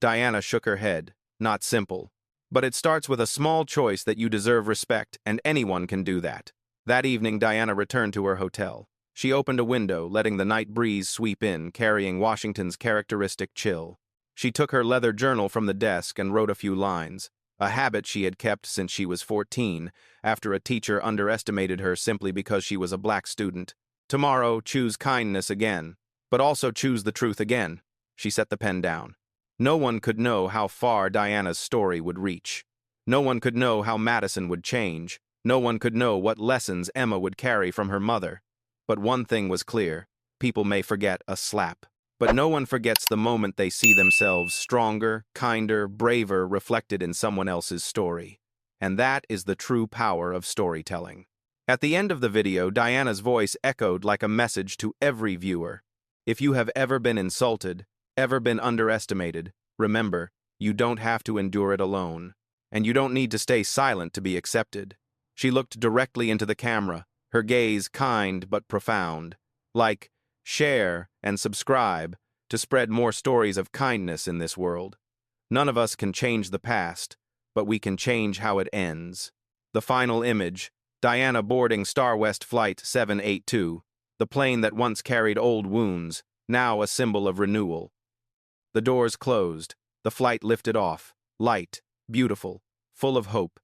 Diana shook her head. Not simple. But it starts with a small choice that you deserve respect, and anyone can do that. That evening, Diana returned to her hotel. She opened a window, letting the night breeze sweep in, carrying Washington's characteristic chill. She took her leather journal from the desk and wrote a few lines, a habit she had kept since she was 14, after a teacher underestimated her simply because she was a black student. Tomorrow, choose kindness again, but also choose the truth again. She set the pen down. No one could know how far Diana's story would reach. No one could know how Madison would change. No one could know what lessons Emma would carry from her mother. But one thing was clear. People may forget a slap. But no one forgets the moment they see themselves stronger, kinder, braver reflected in someone else's story. And that is the true power of storytelling. At the end of the video, Diana's voice echoed like a message to every viewer. If you have ever been insulted, ever been underestimated, remember, you don't have to endure it alone. And you don't need to stay silent to be accepted. She looked directly into the camera, her gaze kind but profound. Like, share, and subscribe to spread more stories of kindness in this world. None of us can change the past, but we can change how it ends. The final image, Diana boarding StarWest Flight 782, the plane that once carried old wounds, now a symbol of renewal. The doors closed, the flight lifted off, light, beautiful, full of hope.